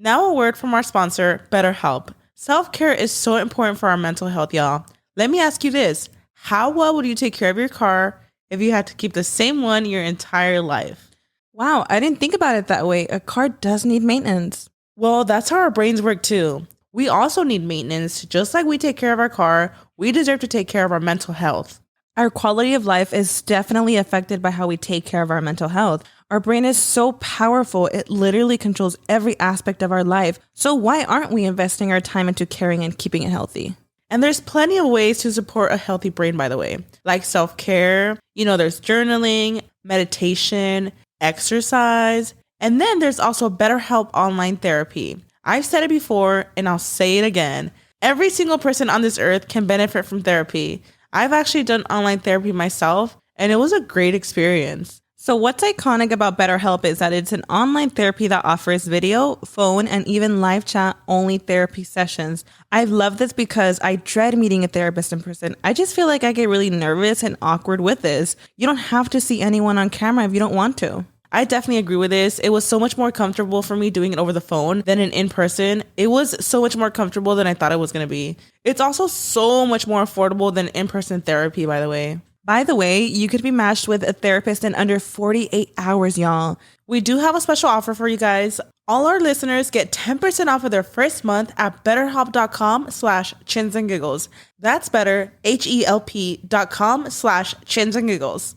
Now a word from our sponsor, BetterHelp. Self-care is so important for our mental health, y'all. Let me ask you this. How well would you take care of your car if you had to keep the same one your entire life? Wow, I didn't think about it that way. A car does need maintenance. Well, that's how our brains work too. We also need maintenance. Just like we take care of our car, we deserve to take care of our mental health. Our quality of life is definitely affected by how we take care of our mental health. Our brain is so powerful, it literally controls every aspect of our life. So why aren't we investing our time into caring and keeping it healthy? And there's plenty of ways to support a healthy brain, by the way, like self-care. There's journaling, meditation, exercise, and then there's also BetterHelp online therapy. I've said it before and I'll say it again. Every single person on this earth can benefit from therapy. I've actually done online therapy myself, and it was a great experience. So what's iconic about BetterHelp is that it's an online therapy that offers video, phone, and even live chat only therapy sessions. I love this because I dread meeting a therapist in person. I just feel like I get really nervous and awkward with this. You don't have to see anyone on camera if you don't want to. I definitely agree with this. It was so much more comfortable for me doing it over the phone than in person. It was so much more comfortable than I thought it was going to be. It's also so much more affordable than in-person therapy, by the way. By the way, you could be matched with a therapist in under 48 hours, y'all. We do have a special offer for you guys. All our listeners get 10% off of their first month at betterhelp.com/chinsandgiggles. That's better, HELP.com/chinsandgiggles.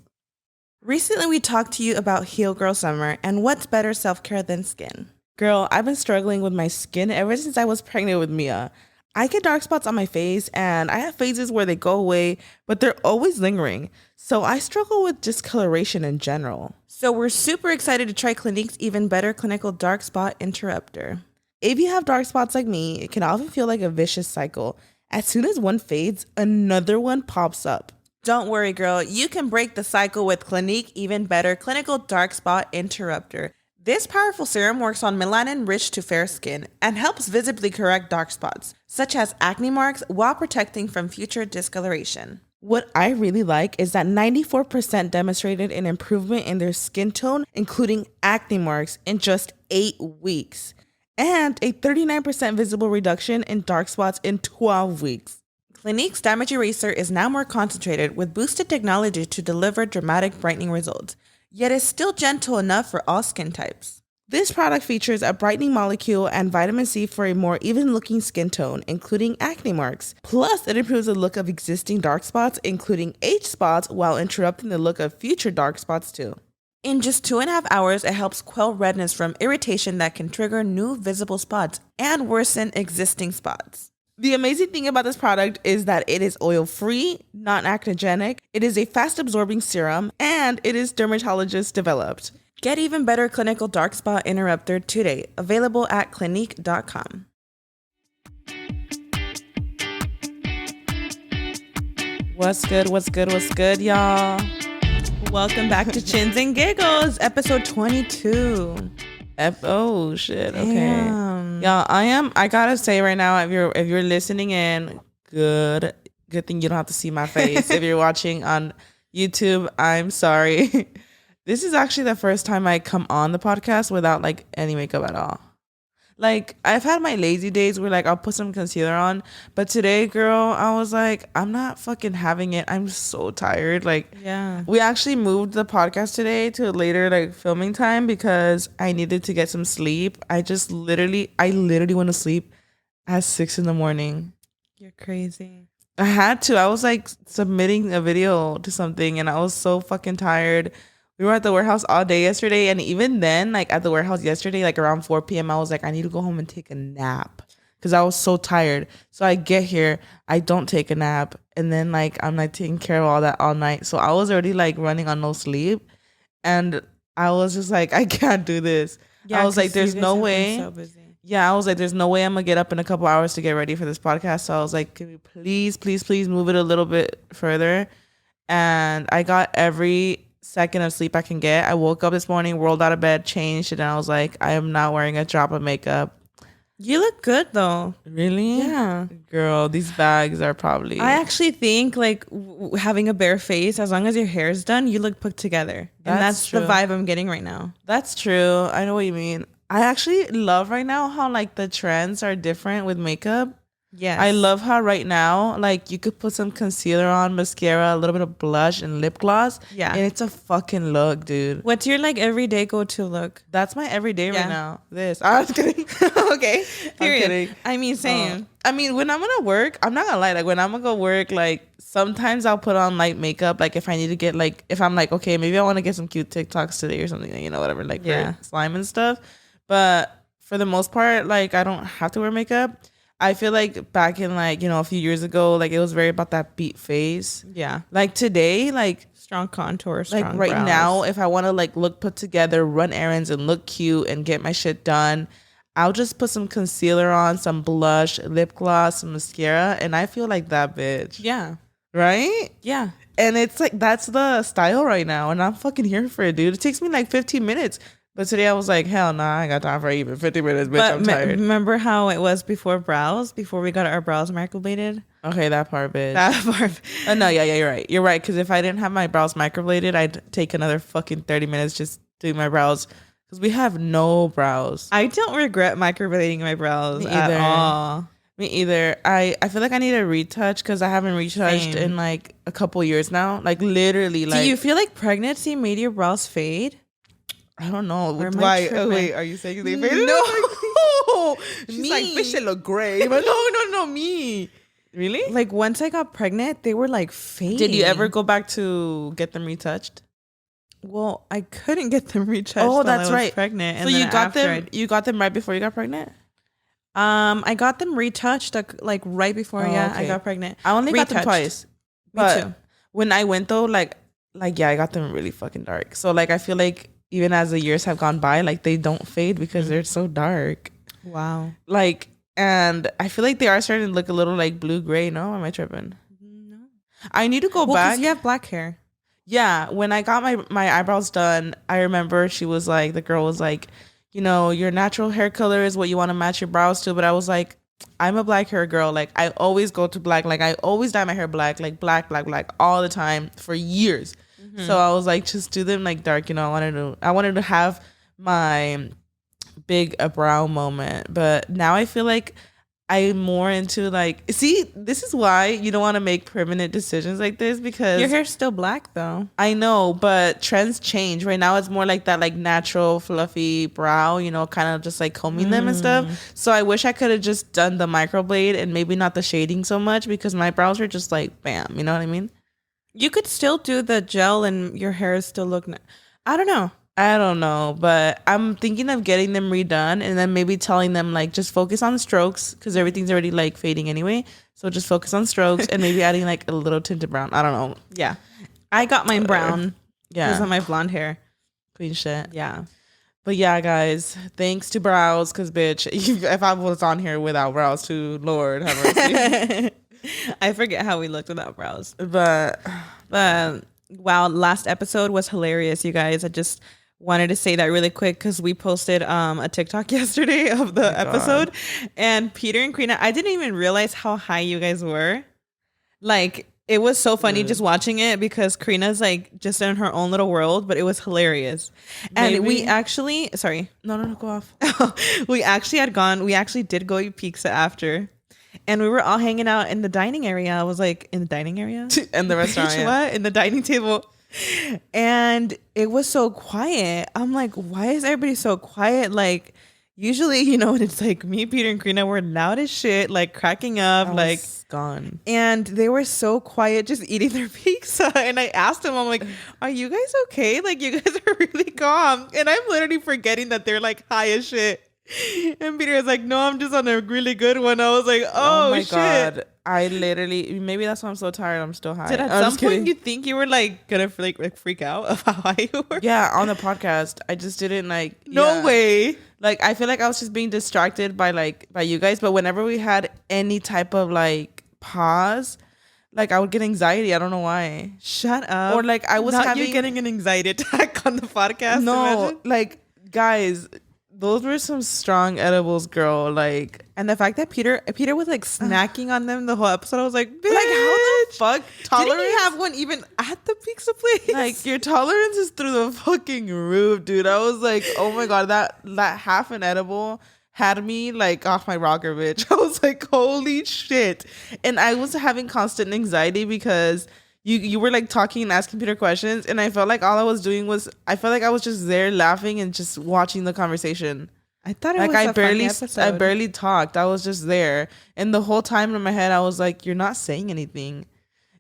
Recently, we talked to you about Heal Girl Summer and what's better self-care than skin. Girl, I've been struggling with my skin ever since I was pregnant with Mia. I get dark spots on my face and I have phases where they go away, but they're always lingering. So I struggle with discoloration in general. So we're super excited to try Clinique's Even Better Clinical Dark Spot Interrupter. If you have dark spots like me, it can often feel like a vicious cycle. As soon as one fades, another one pops up. Don't worry, girl. You can break the cycle with Clinique Even Better Clinical Dark Spot Interrupter. This powerful serum works on melanin-rich to fair skin and helps visibly correct dark spots, such as acne marks, while protecting from future discoloration. What I really like is that 94% demonstrated an improvement in their skin tone, including acne marks, in just 8 weeks, and a 39% visible reduction in dark spots in 12 weeks. Clinique's Damage Eraser is now more concentrated with boosted technology to deliver dramatic brightening results, yet is still gentle enough for all skin types. This product features a brightening molecule and vitamin C for a more even-looking skin tone, including acne marks. Plus, it improves the look of existing dark spots, including age spots, while interrupting the look of future dark spots too. In just 2.5 hours, it helps quell redness from irritation that can trigger new visible spots and worsen existing spots. The amazing thing about this product is that it is oil-free, non-acnogenic, it is a fast-absorbing serum, and it is dermatologist developed. Get Even Better Clinical Dark Spot Interrupter today, available at Clinique.com. What's good, y'all? Welcome back to Chins and Giggles, episode 22. Oh shit. Okay. Damn. Y'all, I gotta say right now, if you're listening in, good thing you don't have to see my face. If you're watching on YouTube, I'm sorry. This is actually the first time I come on the podcast without like any makeup at all. Like, I've had my lazy days where like I'll put some concealer on, but today, girl, I was like, I'm not fucking having it. I'm so tired. Like, Yeah. we actually moved the podcast today to a later like filming time because I needed to get some sleep. I literally went to sleep at 6 a.m. You're crazy. I had to. I was like submitting a video to something and I was so fucking tired. We were at the warehouse all day yesterday, and even then, like at the warehouse yesterday, like around 4 p.m., I was like, I need to go home and take a nap because I was so tired. So I get here, I don't take a nap, and then like I'm like taking care of all that all night. So I was already like running on no sleep, and I was just like, I can't do this. Yeah, I was like, there's no way. So busy. Yeah, I was like, there's no way I'm gonna get up in a couple hours to get ready for this podcast. So I was like, can we please move it a little bit further? And I got every second of sleep I can get. I woke up this morning, rolled out of bed, changed, and I was like, I am not wearing a drop of makeup. You look good though. Really? Yeah. Girl, these bags are probably... I actually think like having a bare face, as long as your hair is done, you look put together. And that's true. the vibe I'm getting right now. That's true. I know what you mean. I actually love right now how like the trends are different with makeup. Yes. I love how right now, like, you could put some concealer on, mascara, a little bit of blush, and lip gloss. Yeah. And it's a fucking look, dude. What's your like everyday go-to look? That's my everyday Yeah. right now. This. I was kidding. Okay. Period. I'm kidding. I mean, same. I mean, when I'm gonna work, I'm not gonna lie. Like, when I'm gonna go work, like, sometimes I'll put on light makeup. Like, if I need to get, like, if I'm like, okay, maybe I want to get some cute TikToks today or something, you know, whatever, like, Yeah. for slime and stuff. But for the most part, like, I don't have to wear makeup. I feel like back in, like, you know, a few years ago, like, it was very about that beat face. Yeah. Like, today, like, Strong contour, strong like right brows. now, if I want to like look put together, run errands and look cute and get my shit done, I'll just put some concealer on, some blush, lip gloss, some mascara, and I feel like that bitch. Yeah. Right? Yeah. And it's like that's the style right now, and I'm fucking here for it, dude. It takes me like 15 minutes. But today I was like, hell nah, I ain't got time for even 50 minutes, bitch. But I'm tired. remember how it was before we got our brows microbladed? Okay, that part, bitch. That part. No, yeah, you're right. You're right. Because if I didn't have my brows microbladed, I'd take another fucking 30 minutes just doing my brows. Because we have no brows. I don't regret microblading my brows Me at either. all. Me either. I feel like I need a retouch because I haven't retouched Same. in like a couple years now. Like literally, like Do you feel like pregnancy made your brows fade? I don't know Or am I why. Oh tripping? wait, are you saying they faded? No. She's like, bitch, they look gray. But no, me. Really? Like once I got pregnant, they were like fading. Did you ever go back to get them retouched? Well, I couldn't get them retouched. Oh, while that's I was right. Pregnant. So And you then got after them. You got them right before you got pregnant. I got them retouched like right before. Oh, I okay. got pregnant. I only got them Retouched. twice. Me But too. when I went though, like yeah, I got them really fucking dark. So like I feel like even as the years have gone by, like they don't fade because they're so dark. Wow. Like, and I feel like they are starting to look a little like blue gray. No, am I tripping? No. I need to go Well, back. because you have black hair. Yeah, when I got my eyebrows done, I remember she was like, the girl was like, you know, your natural hair color is what you want to match your brows to. But I was like, I'm a black hair girl. Like I always go to black. Like I always dye my hair black, like black all the time for years. So I was like, just do them like dark. You know, I wanted to have my big brow moment. But now I feel like I'm more into like, see, this is why you don't want to make permanent decisions like this because Your hair's still black though. I know, but trends change. Right now it's more like that like natural fluffy brow, you know, kind of just like combing them and stuff. So I wish I could have just done the microblade and maybe not the shading so much because my brows are just like bam, you know what I mean? You could still do the gel and your hair still look. I don't know, but I'm thinking of getting them redone and then maybe telling them like just focus on strokes because everything's already like fading anyway. So just focus on strokes and maybe adding like a little tint of brown. I don't know. Yeah. I got mine brown. Yeah. Because of my blonde hair. Queen shit. Yeah. But yeah, guys, thanks to brows because bitch, if I was on here without brows too, Lord have mercy. I forget how we looked without brows. But Wow, last episode was hilarious, you guys. I just wanted to say that really quick because we posted a TikTok yesterday of the episode. And Peter and Karina, I didn't even realize how high you guys were. Like, it was so funny just watching it because Karina's like just in her own little world, but it was hilarious. And we actually, sorry. No, go off. we actually did go eat pizza after. And we were all hanging out in the dining area. I was like, in the dining area? In the restaurant. Bitch, what? In the dining table. And it was so quiet. I'm like, why is everybody so quiet? Like, usually, you know, it's like me, Peter, and Karina were loud as shit, like cracking up, like gone. And they were so quiet, just eating their pizza. And I asked them, I'm like, are you guys okay? Like, you guys are really calm. And I'm literally forgetting that they're like high as shit. And Peter was like, no, I'm just on a really good one. I was like, oh my shit. God. I literally, maybe that's why I'm so tired. I'm still high. Did at some point you think you were like gonna like freak out of how high you were? Yeah, on the podcast. I just didn't like. No way. Like, I feel like I was just being distracted by you guys. But whenever we had any type of like pause, like I would get anxiety. I don't know why. Shut up. Or like I was Not having you getting an anxiety attack on the podcast. No, imagine? like guys. Those were some strong edibles, girl. Like, and the fact that Peter was like snacking on them the whole episode, I was like, bitch. Like, how the fuck? Tolerance? Didn't you have one even at the pizza place? Like, your tolerance is through the fucking roof, dude. I was like, oh my God, that half an edible had me like off my rocker, bitch. I was like, holy shit. And I was having constant anxiety because you were like talking and asking Peter questions. And I felt like all I was doing was, I felt like I was just there laughing and just watching the conversation. I thought it like was I a barely, funny episode. I barely talked. I was just there. And the whole time in my head, I was like, you're not saying anything.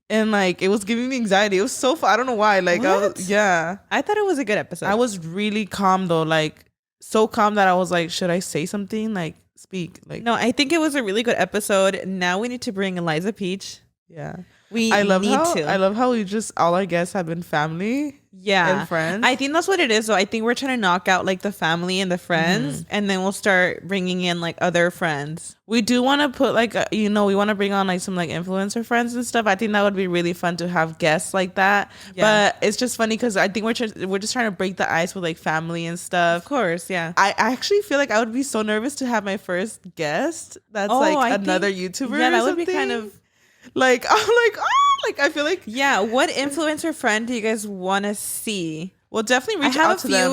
And like, it was giving me anxiety. It was so fun. I don't know why. Like, yeah. I thought it was a good episode. I was really calm though. Like, so calm that I was like, should I say something? Like, speak. Like, no, I think it was a really good episode. Now we need to bring Eliza Peach. yeah. I love how we just, all our guests have been family. Yeah. And friends. I think that's what it is. So I think we're trying to knock out like the family and the friends, and then we'll start bringing in like other friends. We do want to put like, we want to bring on like some like influencer friends and stuff. I think that would be really fun to have guests like that. Yeah. But it's just funny because I think we're just trying to break the ice with like family and stuff. Of course, yeah. I actually feel like I would be so nervous to have my first guest. That's another YouTuber. Yeah, that would be kind of like, I'm like, I feel like, yeah. What influencer friend do you guys want to see? Well, definitely reach out to them. I have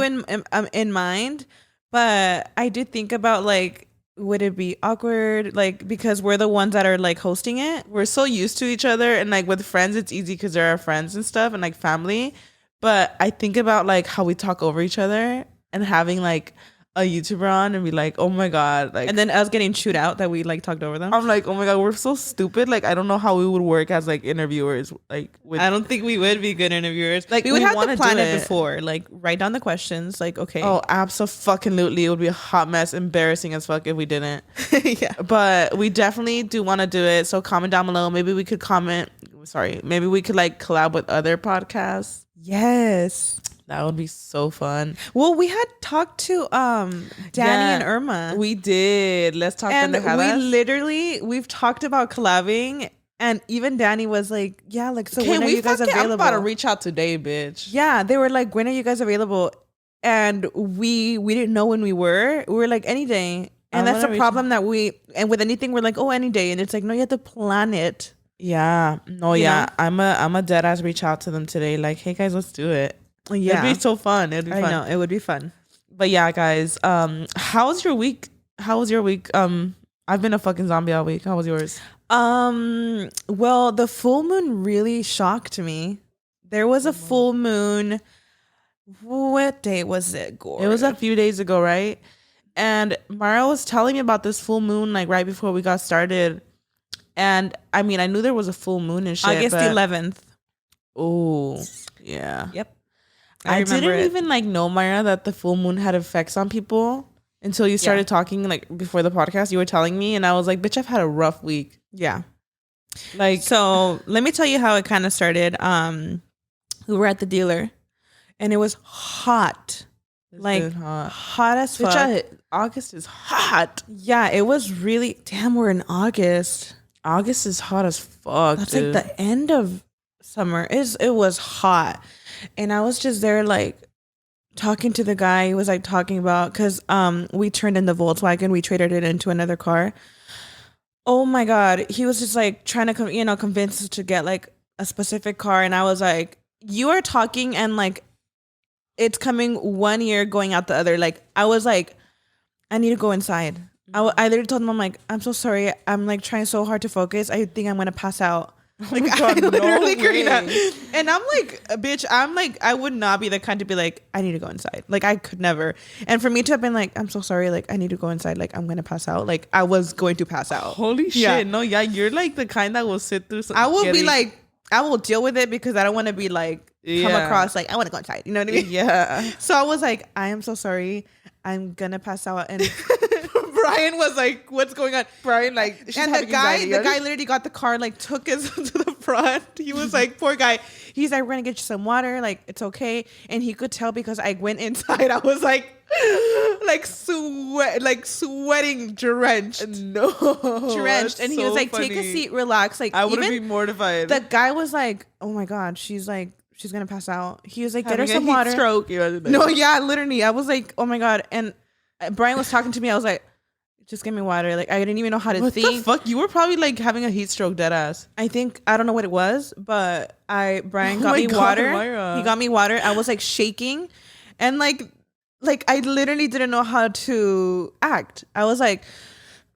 a few in mind, but I do think about like, would it be awkward? Like, because we're the ones that are like hosting it. We're so used to each other, and like with friends, it's easy because they're our friends and stuff, and like family. But I think about like how we talk over each other and having like a YouTuber on and be like, oh my God, like, and then us getting chewed out that we like talked over them. I'm like, oh my God, we're so stupid. Like, I don't know how we would work as like interviewers. Like, I don't think we would be good interviewers. Like, we would have to plan it before, like write down the questions. Like, okay, oh, absolutely, it would be a hot mess, embarrassing as fuck if we didn't. Yeah, but we definitely do want to do it. So comment down below. Maybe we could maybe we could like collab with other podcasts. Yes. That would be so fun. Well, we had talked to Danny and Irma. We did. Let's talk. And we've talked about collabing, and even Danny was like, yeah, like, so when are you guys available? I'm about to reach out today, bitch. Yeah, they were like, when are you guys available? And we didn't know when we were. We were like, any day. And that's the problem and with anything, we're like, oh, any day. And it's like, no, you have to plan it. Yeah. No, yeah. I'm a dead ass reach out to them today. Like, hey guys, let's do it. Yeah, it'd be so fun. I know it would be fun. But yeah, guys, how was your week? I've been a fucking zombie all week. How was yours? Well, the full moon really shocked me. There was a full moon. What day was it, Gord? It was a few days ago, right? And Mara was telling me about this full moon like right before we got started. And I mean, I knew there was a full moon and shit. August 11th. Oh, yeah. Yep. I didn't even like know, Myra, that the full moon had effects on people until you started talking like before the podcast. You were telling me, and I was like, bitch, I've had a rough week. Yeah. Like, so let me tell you how it kind of started. We were at the dealer and it was hot. Like hot as fuck. Bitch, August is hot. Yeah, it was really, damn, we're in August. August is hot as fuck. That's dude. like the end of summer. It was hot. And I was just there like talking to the guy. He was like talking about, because we turned in the Volkswagen. We traded it into another car. Oh my God. He was just like trying to, convince us to get like a specific car. And I was like, you are talking and like it's coming one ear going out the other. Like I was like, I need to go inside. I literally told him, I'm like, I'm so sorry. I'm like trying so hard to focus. I think I'm going to pass out. Like, I literally cried out. And I'm like, bitch, I would not be the kind to be like, I need to go inside. Like, I could never. And for me to have been like, I'm so sorry. Like, I need to go inside. Like, I'm going to pass out. Like, I was going to pass out. Holy shit. Yeah. No, yeah, you're like the kind that will sit through something. I will be like, I will deal with it because I don't want to be like, come across like, I want to go inside. You know what I mean? Yeah. So I was like, I am so sorry. I'm going to pass out. And Brian was like, what's going on? Brian, like, and the guy literally got the car, like took us to the front. He was like, poor guy. He's like, we're gonna get you some water. Like, it's okay. And he could tell because I went inside. I was like sweating, drenched. No. Drenched. And he was like, take a seat, relax. Like, I would be mortified. The guy was like, oh my God, she's gonna pass out. He was like, get her some water. Stroke. No, yeah, literally. I was like, oh my God. And Brian was talking to me. I was like, just give me water. Like, I didn't even know how to What think. the fuck? You were probably like having a heat stroke, dead ass. I think, I don't know what it was, but Brian Oh got my me God, water. Myra. He got me water. I was like shaking, and like I literally didn't know how to act. I was like,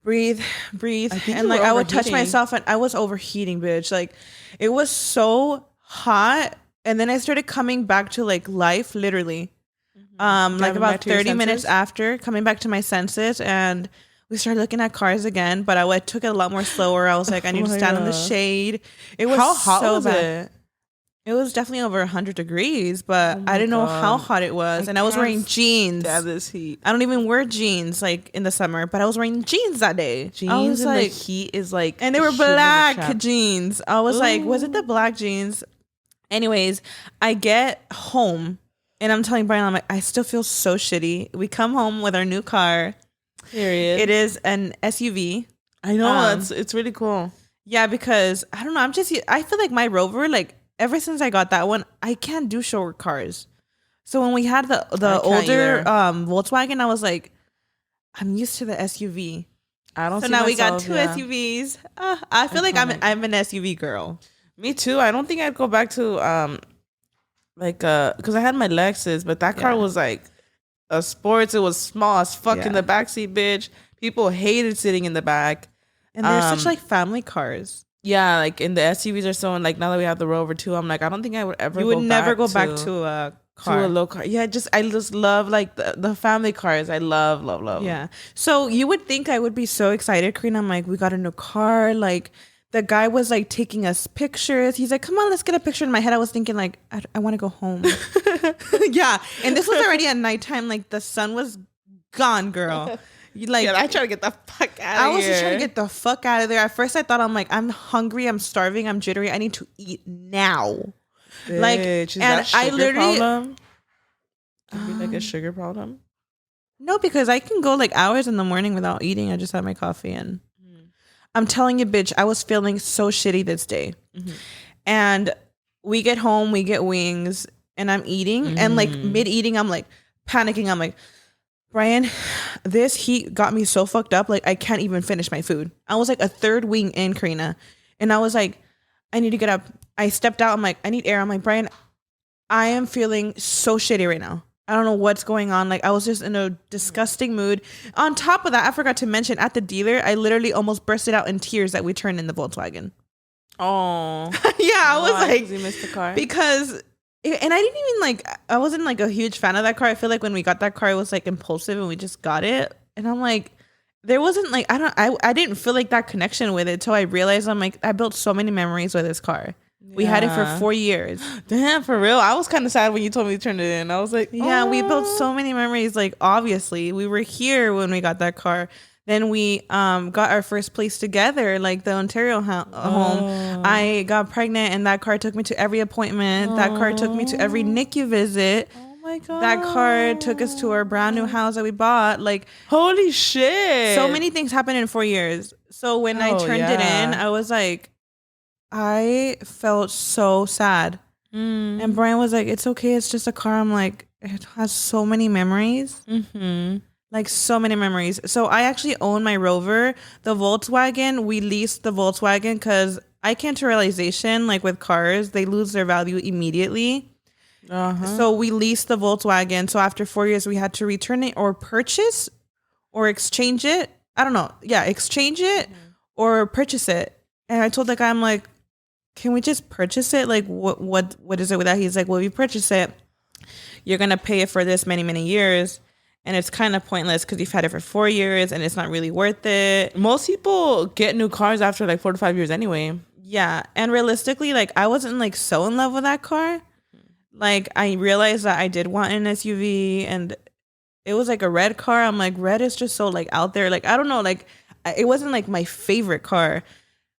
breathe, think and you like were I would touch overheating. myself, and I was overheating, bitch. Like, it was so hot, and then I started coming back to like life, literally. Like Driving about back to your 30 minutes senses? after, coming back to my senses, and we started looking at cars again, but I took it a lot more slower. I was like, I need to stand in the Myra. shade. It was How hot so was bad. it? It was definitely over 100 degrees, but Oh I my didn't know how God. hot it was. And I was can't wearing jeans. Stand this heat. I don't even wear jeans like in the summer, but I was wearing jeans that day. I Jeans was and like, the heat is like, and they were shooting in the black trap. jeans. I was like, was it the Ooh. black jeans? Anyways, I get home and I'm telling Brian, I'm like, I still feel so shitty. We come home with our new car. Period. It is an SUV. I know Um, it's really cool. Yeah, because I don't know. I feel like my Rover, like ever since I got that one, I can't do short cars. So when we had the can't older either. Volkswagen, I was like, I'm used to the SUV. I don't. So see now we got myself, two yeah. SUVs. I feel like Iconic. I'm an SUV girl. Me too. I don't think I'd go back to because I had my Lexus, but that car Yeah. was like a sports. It was small as fuck in Yeah. the backseat, bitch. People hated sitting in the back. And they're such Um, like family cars. Yeah, like in the SUVs are so, and like now that we have the Rover too, I'm like, I don't think I would ever. You would never go back to to a car. to a low car. Yeah, I just love like the family cars. I love. Yeah. So you would think I would be so excited, Karina. I'm like, we got a new car. Like the guy was like taking us pictures. He's like, come on, let's get a picture. In my head, I was thinking like, I want to go home. Yeah. And this was already at nighttime. Like the sun was gone, girl. Like, Yeah, I try to get the fuck out I of was here. just trying to get the fuck out of there. At first, I thought, I'm like, I'm hungry, I'm starving, I'm jittery. I need to eat now. Like, Bitch, is and that I sugar literally problem? Could be like a sugar problem. no, because I can go like hours in the morning without eating. I just had my coffee, and I'm telling you, bitch, I was feeling so shitty this day. And we get home, we get wings, and I'm eating, and like mid eating, I'm like panicking. I'm like, Brian, this heat got me so fucked up. Like I can't even finish my food. I was like a third wing in, Karina, and I was like, I need to get up. I stepped out. I'm like, I need air. I'm like, Brian, I am feeling so shitty right now. I don't know what's going on. Like I was just in a disgusting mood. On top of that, I forgot to mention at the dealer, I literally almost bursted out in tears that we turned in the Volkswagen. Oh, Yeah, I was like, you missed the car. because and I didn't even like, I wasn't like a huge fan of that car. I feel like when we got that car, it was like impulsive and we just got it. And I'm like, there wasn't like, I didn't feel like that connection with it till I realized I'm like, I built so many memories with this car. We had it for Yeah. 4 years. Damn, for real. I was kind of sad when you told me to turn it in. I was like, Yeah, we built "Oh." so many memories. Like obviously, we were here when we got that car. Then we got our first place together, like the Ontario home. I got pregnant, and that car took me to every appointment. That car took me to every NICU visit. Oh my god. That car took us to our brand new house that we bought. Like Holy shit. so many things happened in 4 years. So when I Oh, turned it in, yeah. I was like, I felt so sad. And Brian was like, it's okay. It's just a car. I'm like, it has so many memories. Like so many memories. So I actually own my Rover. The Volkswagen, we leased the Volkswagen because I came to realization, like with cars, they lose their value immediately. So we leased the Volkswagen. So after 4 years, we had to return it or purchase or exchange it. I don't know. Yeah, exchange it or purchase it. And I told the guy, I'm like, can we just purchase it? Like, what is it with that? He's like, well, if you purchase it, you're gonna pay it for this many years, and it's kind of pointless because you've had it for 4 years and it's not really worth it. Most people get new cars after like 4 to 5 years anyway. Yeah, and realistically, like I wasn't like so in love with that car. Like I realized that I did want an SUV, and it was like a red car. I'm like, red is just so like out there. Like I don't know, like it wasn't like my favorite car.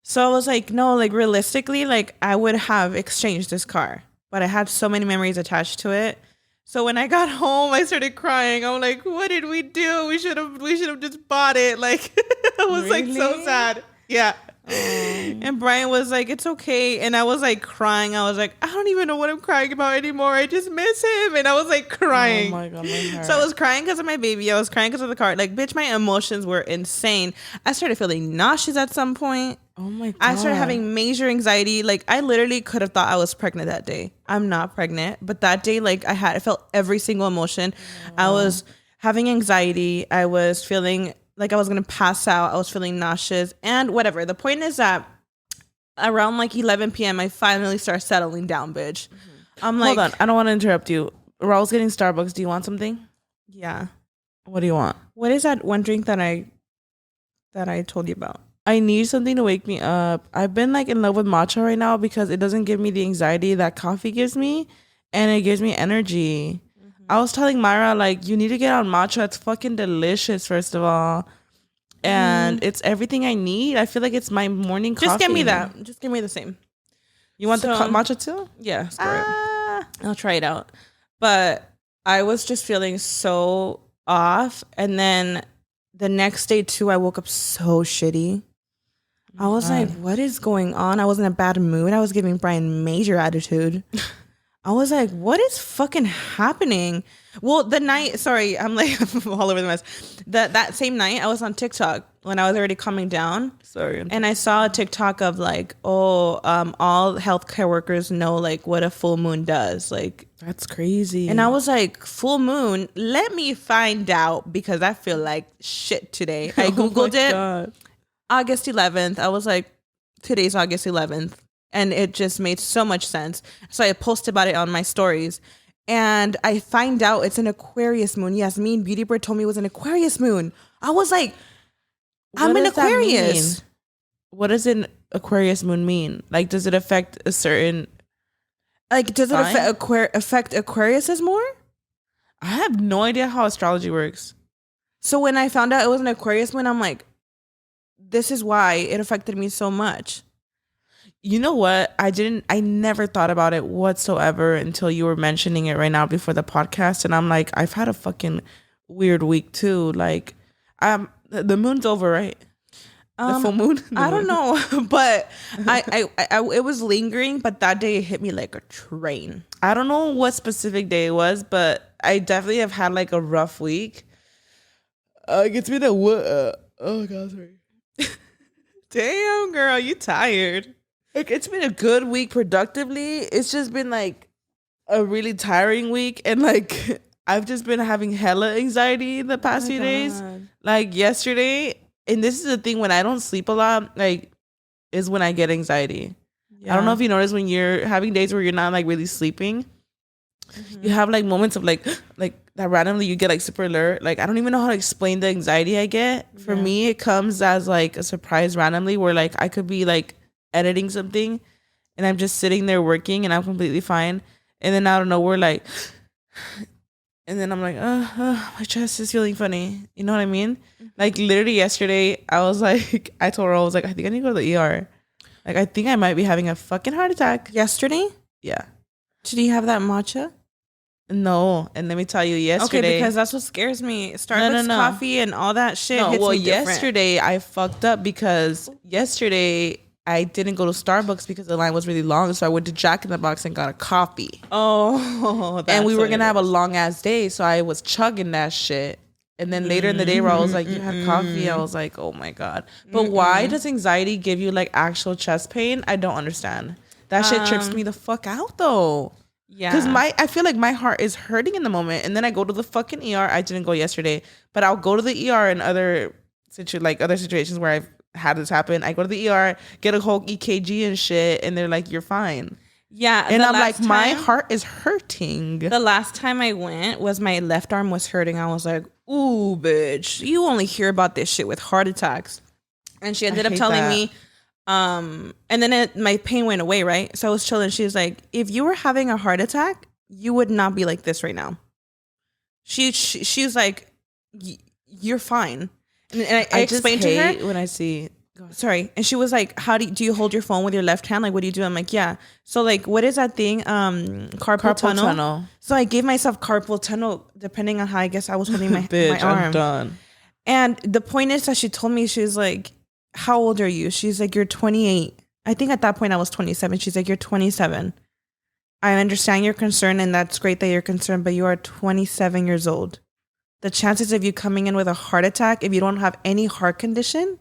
So I was like, no, like realistically, like I would have exchanged this car, but I had so many memories attached to it. So when I got home, I started crying. I'm like, what did we do? We should have just bought it. Like I was like so Really? sad. Yeah. And Brian was like, it's okay. And I was like crying. I was like, I don't even know what I'm crying about anymore. I just miss him. And I was like crying. Oh my God, my heart. So I was crying because of my baby. I was crying because of the car. Like, bitch, my emotions were insane. I started feeling nauseous at some point. Oh my God. I started having major anxiety. Like, I literally could have thought I was pregnant that day. I'm not pregnant. But that day, like, I felt every single emotion. I was having anxiety. I was feeling like I was going to pass out. I was feeling nauseous and whatever. The point is that around like 11 p.m., I finally start settling down, bitch. I'm like, hold on. I don't want to interrupt you. Raul's getting Starbucks. Do you want something? Yeah. What do you want? What is that one drink that I told you about? I need something to wake me up. I've been like in love with matcha right now because it doesn't give me the anxiety that coffee gives me, and it gives me energy. I was telling Myra, like, you need to get on matcha. It's fucking delicious, first of all. And it's everything I need. I feel like it's my morning coffee. Just give me that. Just give me the same. You want the matcha too? Yeah, store it. I'll try it out. But I was just feeling so off. And then the next day, too, I woke up so shitty. I was like, what is going on? I was in a bad mood. I was giving Brian major attitude. I was like, what is fucking happening? Well, the night, sorry, I'm like all over the mess. That same night, I was on TikTok when I was already coming down. Sorry. And I saw a TikTok of like, all healthcare workers know like what a full moon does. Like, that's crazy. And I was like, full moon, let me find out because I feel like shit today. I Googled it. God. August 11th. I was like, today's August 11th. And it just made so much sense. So I posted about it on my stories. And I find out it's an Aquarius moon. Yes, me and Beauty Bird told me it was an Aquarius moon. I was like, I'm an Aquarius. What does an Aquarius moon mean? Like, does it affect a certain... Like, does it affect Aquariuses more? I have no idea how astrology works. So when I found out it was an Aquarius moon, I'm like, this is why it affected me so much. You know what? I never thought about it whatsoever until you were mentioning it right now before the podcast. And I'm like, I've had a fucking weird week too. Like, the moon's over, right? The full moon? I don't know, but I it was lingering, but that day it hit me like a train. I don't know what specific day it was, but I definitely have had like a rough week. It's been oh God, sorry. Damn, girl, you tired. Like, it's been a good week productively. It's just been like a really tiring week. And like, I've just been having hella anxiety the past few days. Like yesterday, and this is the thing, when I don't sleep a lot, like, is when I get anxiety. Yeah. I don't know if you notice when you're having days where you're not like really sleeping, you have like moments of like that randomly you get like super alert. Like, I don't even know how to explain the anxiety I get. For me, it comes as like a surprise randomly where like I could be like editing something and I'm just sitting there working and I'm completely fine, and then out of nowhere, like, and then I'm like, my chest is feeling funny, you know what I mean? Like, literally yesterday I was like, I told her, I was like, I think I need to go to the ER. Like, I think I might be having a fucking heart attack. Yesterday? Yeah. Did you have that matcha? No, and let me tell you, yesterday. Okay, because that's what scares me. Starbucks coffee and all that shit. No, well, yesterday I fucked up because yesterday I didn't go to Starbucks because the line was really long. So I went to Jack in the Box and got a coffee. Oh, that's and we were going to have a long ass day. So I was chugging that shit. And then later in the day where I was like, you had coffee. I was like, oh my God. But why does anxiety give you like actual chest pain? I don't understand. That shit trips me the fuck out though. Yeah. Because I feel like my heart is hurting in the moment. And then I go to the fucking ER. I didn't go yesterday. But I'll go to the ER in other situations where I've had this happen. I go to the ER, get a whole EKG and shit, and they're like, you're fine. Yeah. And I'm like, my heart is hurting. The last time I went was my left arm was hurting. I was like, ooh, bitch, you only hear about this shit with heart attacks. And she ended up telling me, and then my pain went away, right? So I was chilling. She was like, if you were having a heart attack, you would not be like this right now. She was like, you're fine. And I explained to her when I see. Sorry. And she was like, do you hold your phone with your left hand? Like, what do you do? I'm like, yeah. So like, what is that thing? Carpal tunnel. So I gave myself carpal tunnel depending on how I guess I was holding my, bitch, my arm. I'm done. And the point is that she told me, she was like, how old are you? She's like, you're 28. I think at that point I was 27. She's like, you're 27. I understand your concern, and that's great that you're concerned, but you are 27 years old. The chances of you coming in with a heart attack, if you don't have any heart condition,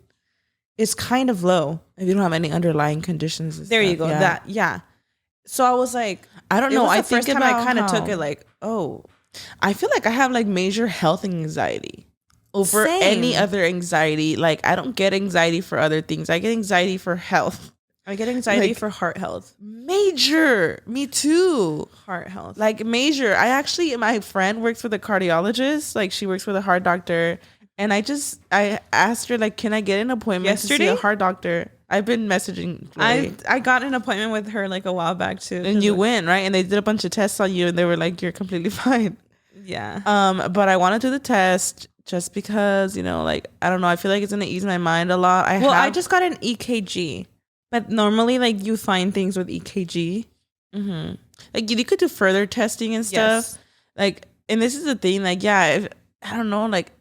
is kind of low. If you don't have any underlying conditions. There you go. Yeah. So I was like, I don't know. I I think first time I kind of how- took it like, oh, I feel like I have like major health anxiety over Same. any other anxiety. Like I don't get anxiety for other things. I get anxiety for health. I get anxiety Like, for heart health. Major. Me too. Heart health. Like major. My friend works with a cardiologist. Like she works with a heart doctor. And I asked her, like, can I get an appointment to see Yesterday? a heart doctor? I've been messaging. I got an appointment with her like a while back too. And you went, right? And they did a bunch of tests on you and they were like, you're completely fine. Yeah. But I want to do the test just because, like, I don't know. I feel like it's going to ease my mind a lot. I just got an EKG. But normally, like, you find things with EKG. Mm-hmm. Like, you could do further testing and stuff. Yes. Like, and this is the thing, like, yeah, I don't know, like,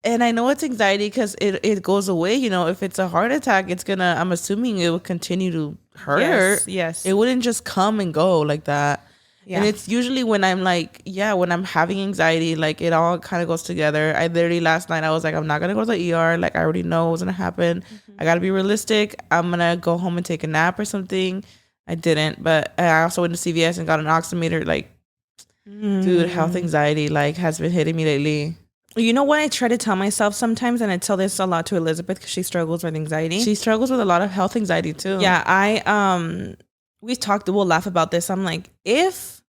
and I know it's anxiety because it goes away. If it's a heart attack, I'm assuming it will continue to hurt. Yes. It wouldn't just come and go like that. Yeah. And it's usually when I'm like, when I'm having anxiety, like it all kind of goes together. I literally last night, I was like, I'm not going to go to the ER. Like I already know what's going to happen. Mm-hmm. I got to be realistic. I'm going to go home and take a nap or something. I didn't. But I also went to CVS and got an oximeter. Like, dude, health anxiety like has been hitting me lately. You know what I try to tell myself sometimes, and I tell this a lot to Elizabeth because she struggles with anxiety. She struggles with a lot of health anxiety too. Yeah, we'll laugh about this. I'm like, if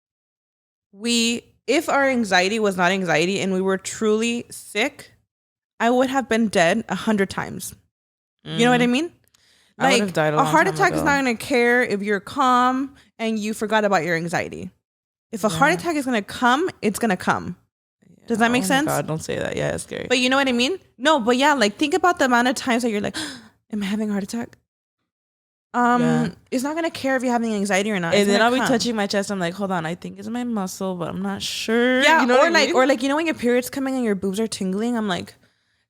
our anxiety was not anxiety and we were truly sick, I would have been dead 100 times. You know what I mean? I would have died a heart long attack time is ago. not going to care if you're calm and you forgot about your anxiety. If a heart attack is going to come, it's going to come. Does that make sense? God, don't say that. Yeah, it's scary. But you know what I mean? No, but yeah, like think about the amount of times that you're like, am I having a heart attack? It's not gonna care if you're having anxiety or not. And then I'll be touching my chest. I'm like, hold on, I think it's my muscle, but I'm not sure. Yeah, you know or like when your period's coming and your boobs are tingling, I'm like,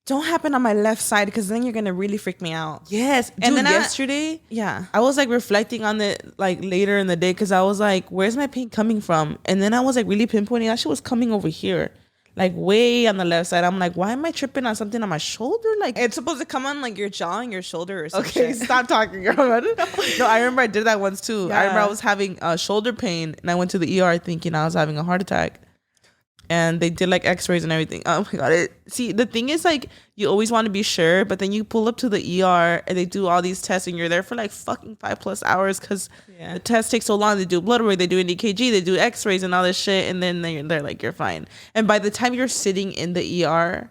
don't happen on my left side because then you're gonna really freak me out. Yes. And dude, then yesterday, yeah, I was like reflecting on it like later in the day because I was like, where's my pain coming from? And then I was like really pinpointing that shit was coming over here. Like way on the left side. I'm like, why am I tripping on something on my shoulder? Like it's supposed to come on like your jaw and your shoulder or something. Okay, stop talking, girl. No, I remember I did that once too. Yeah. I remember I was having shoulder pain and I went to the ER thinking I was having a heart attack. And they did like x-rays and everything. Oh my God. See, the thing is like, you always want to be sure, but then you pull up to the ER and they do all these tests and you're there for like fucking 5+ hours because the test takes so long. They do blood work, they do an EKG, they do x-rays and all this shit. And then they're like, you're fine. And by the time you're sitting in the ER,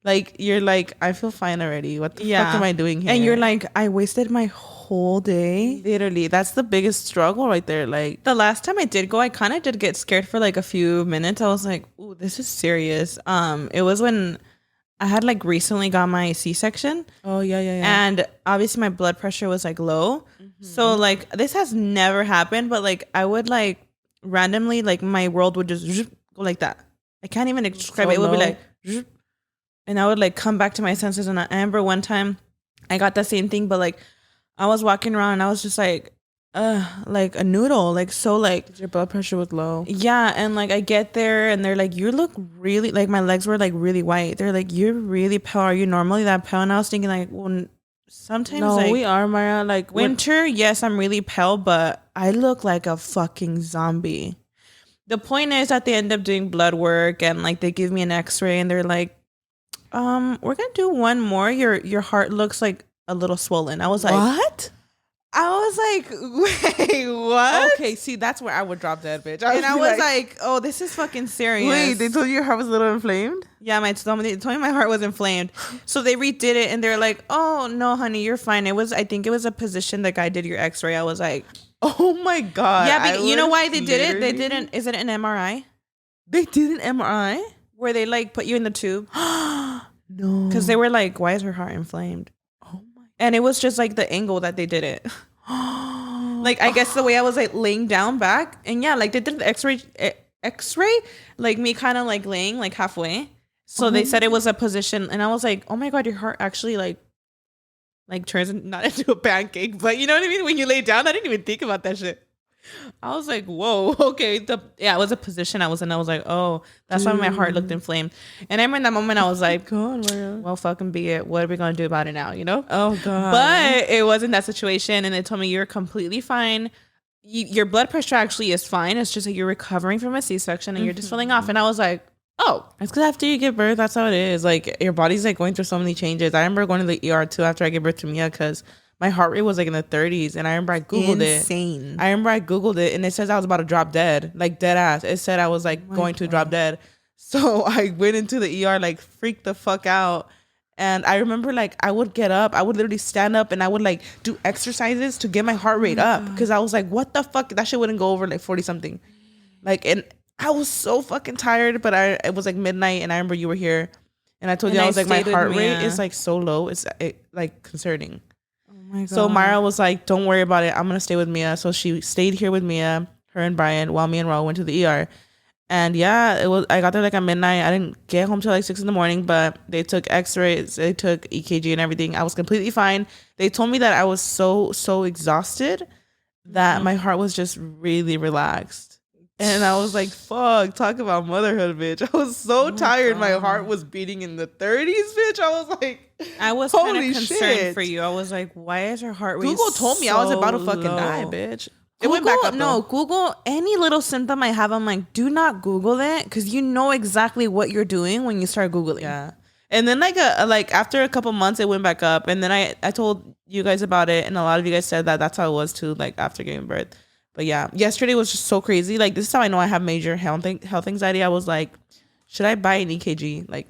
like, you're like, I feel fine already. What the fuck am I doing here? And you're like, I wasted my whole day. Literally, that's the biggest struggle right there. Like the last time I did go, I kind of did get scared for like a few minutes. I was like, "Ooh, this is serious." It was when I had like recently got my C-section. Oh yeah. And obviously my blood pressure was like low. Mm-hmm. So like this has never happened, but like I would like randomly like my world would just go like that. I can't even describe it. It would be like, and I would like come back to my senses. And I remember one time I got the same thing, but like I was walking around and I was just like a noodle, like so like your blood pressure was low. Yeah, and like I get there and they're like, you look really like my legs were like really white. They're like, you're really pale. Are you normally that pale? And I was thinking like, well, sometimes no, like we are, Maya. Like winter, yes, I'm really pale, but I look like a fucking zombie. The point is that they end up doing blood work and like they give me an x-ray and they're like, we're gonna do one more. Your heart looks like a little swollen. I was like, what? I was like, wait, what? Okay, see, that's where I would drop dead, bitch. I was like, oh, this is fucking serious. Wait, they told you your heart was a little inflamed? Yeah, they told me my heart was inflamed. So they redid it and they're like, oh, no, honey, you're fine. I think it was a position the guy did your x-ray. I was like, oh my God. Yeah, you know why they did it? They didn't, is it an MRI? They did an MRI? Where they like put you in the tube? No. Because they were like, why is her heart inflamed? Oh my. And it was just like the angle that they did it. Like, I guess the way I was like laying down back. And yeah, like they did the x-ray, like me kind of like laying like halfway. So they said it was a position. And I was like, oh my God, your heart actually like like turns not into a pancake, but you know what I mean? When you lay down, I didn't even think about that shit. I was like, whoa, okay. It was a position I was in. I was like, oh, that's why my heart looked inflamed. And I remember in that moment, I was like, God, well, fucking be it. What are we going to do about it now, you know? oh God. But it wasn't that situation. And they told me, you're completely fine. Your blood pressure actually is fine. It's just that you're recovering from a C-section and you're just feeling off. And I was like, oh. It's because after you give birth, that's how it is. Like, your body's like going through so many changes. I remember going to the ER too after I gave birth to Mia because my heart rate was like in the 30s, and I remember I Googled Insane. it. I remember I Googled it, and it says I was about to drop dead, like dead ass. It said I was like going to drop dead. So I went into the ER, like freaked the fuck out. And I remember like I would get up, I would literally stand up, and I would like do exercises to get my heart rate up because I was like, what the fuck? That shit wouldn't go over like 40 something. Like, and I was so fucking tired, but it was like midnight, and I remember you were here, and I told you I was like, my heart rate is like so low, it's like concerning. My God. So Myra was like, don't worry about it. I'm going to stay with Mia. So she stayed here with Mia, her and Brian, while me and Raul went to the ER. And yeah, I got there like at midnight. I didn't get home till like 6 a.m, but they took x-rays, they took EKG and everything. I was completely fine. They told me that I was so exhausted that my heart was just really relaxed. And I was like, fuck, talk about motherhood, bitch. I was so tired. God. My heart was beating in the 30s, bitch. I was like, I was kind of concerned for you. I was like, why is her heart rate Google told me so I was about to fucking low? die, bitch. It went back up, no, Google any little symptom I have. I'm like, do not Google it because you know exactly what you're doing when you start Googling. Yeah. And then like after a couple months, it went back up. And then I told you guys about it. And a lot of you guys said that that's how it was too, like after giving birth. But yeah, yesterday was just so crazy. Like, this is how I know I have major health anxiety. I was like, should I buy an EKG? Like,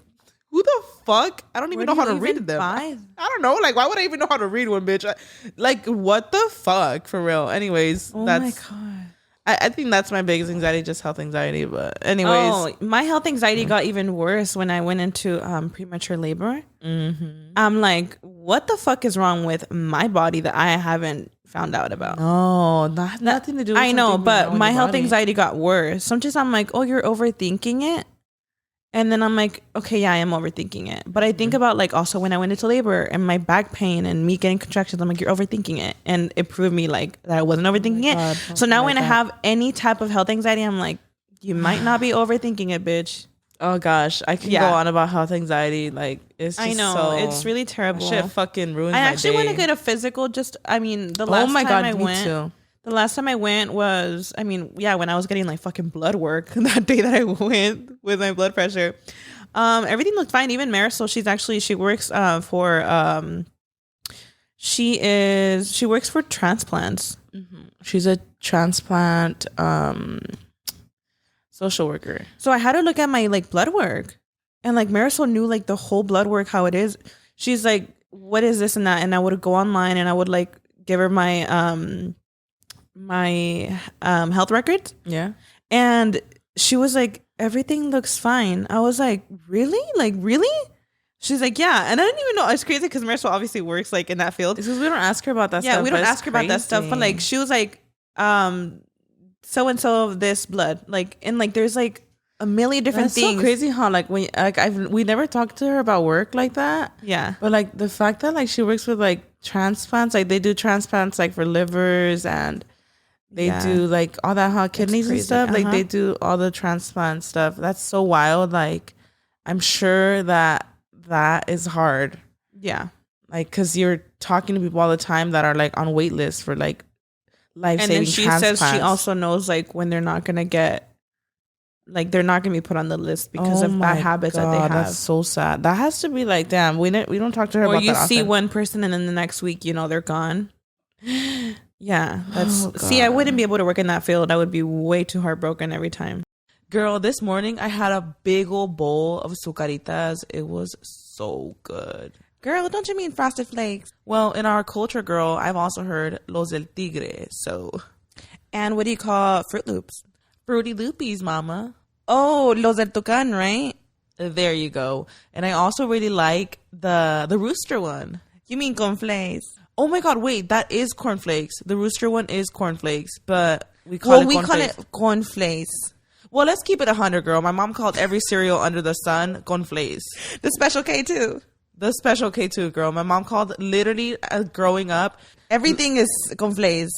who the fuck? I don't even know how to read them. I don't know. Like, why would I even know how to read one, bitch? Like, what the fuck? For real. Anyways, my God. I think that's my biggest anxiety, just health anxiety. But anyways. My health anxiety got even worse when I went into premature labor. Mm-hmm. I'm like, what the fuck is wrong with my body that I haven't found out about? No, nothing to do with I know, but my health anxiety got worse. Sometimes I'm like, oh, you're overthinking it. And then I'm like, okay, yeah, I am overthinking it. But I think about like also when I went into labor and my back pain and me getting contractions, I'm like, you're overthinking it. And it proved me like that I wasn't overthinking it. So now when I have any type of health anxiety, I'm like, you might not be overthinking it, bitch. Oh gosh, I can go on about health anxiety. Like, it's just, I know, it's really terrible. Shit fucking ruins my day. I actually want to get a physical. The last time I went. Too. The last time I went was, when I was getting like fucking blood work that day that I went with my blood pressure. Everything looked fine. Even Marisol, she works she works for transplants. Mm-hmm. She's a transplant social worker. So I had to look at my like blood work, and like Marisol knew like the whole blood work, how it is. She's like, what is this and that? And I would go online and I would like give her my health records. Yeah. And she was like, everything looks fine. I was like, really? Like, really? She's like, yeah. And I didn't even know. It's crazy because Marisol obviously works like in that field. It's because we don't ask her about that stuff. Yeah, we don't ask her about that stuff. But like, she was like, so and so of this blood. Like, and like, there's like a million different things. It's so crazy how like we never talked to her about work like that. Yeah. But like the fact that like she works with like transplants, like they do transplants like for livers and they do like all that kidneys and stuff. Like they do all the transplant stuff. That's so wild. Like I'm sure that is hard. Yeah. Like because you're talking to people all the time that are like on wait lists for like life-saving transplants. And then she says she also knows like when they're not gonna get, like they're not gonna be put on the list because of bad habits that they have. That's so sad. That has to be like, damn, we don't talk to her about that. Or you see one person and then the next week, they're gone. Yeah, see, I wouldn't be able to work in that field. I would be way too heartbroken every time. Girl, this morning I had a big old bowl of sucaritas. It was so good. Girl, don't you mean Frosted Flakes? Well, in our culture, girl, I've also heard los del tigre. So, and what do you call Fruit Loops? Fruity Loopies, mama. Oh, los del tucán, right? There you go. And I also really like the rooster one. You mean cornflakes? Oh my God, wait, that is cornflakes. The rooster one is cornflakes, but we call it cornflakes. Well, let's keep it 100, girl. My mom called every cereal under the sun cornflakes. The Special K too. The special K2 girl. My mom called literally growing up. Everything is conflays,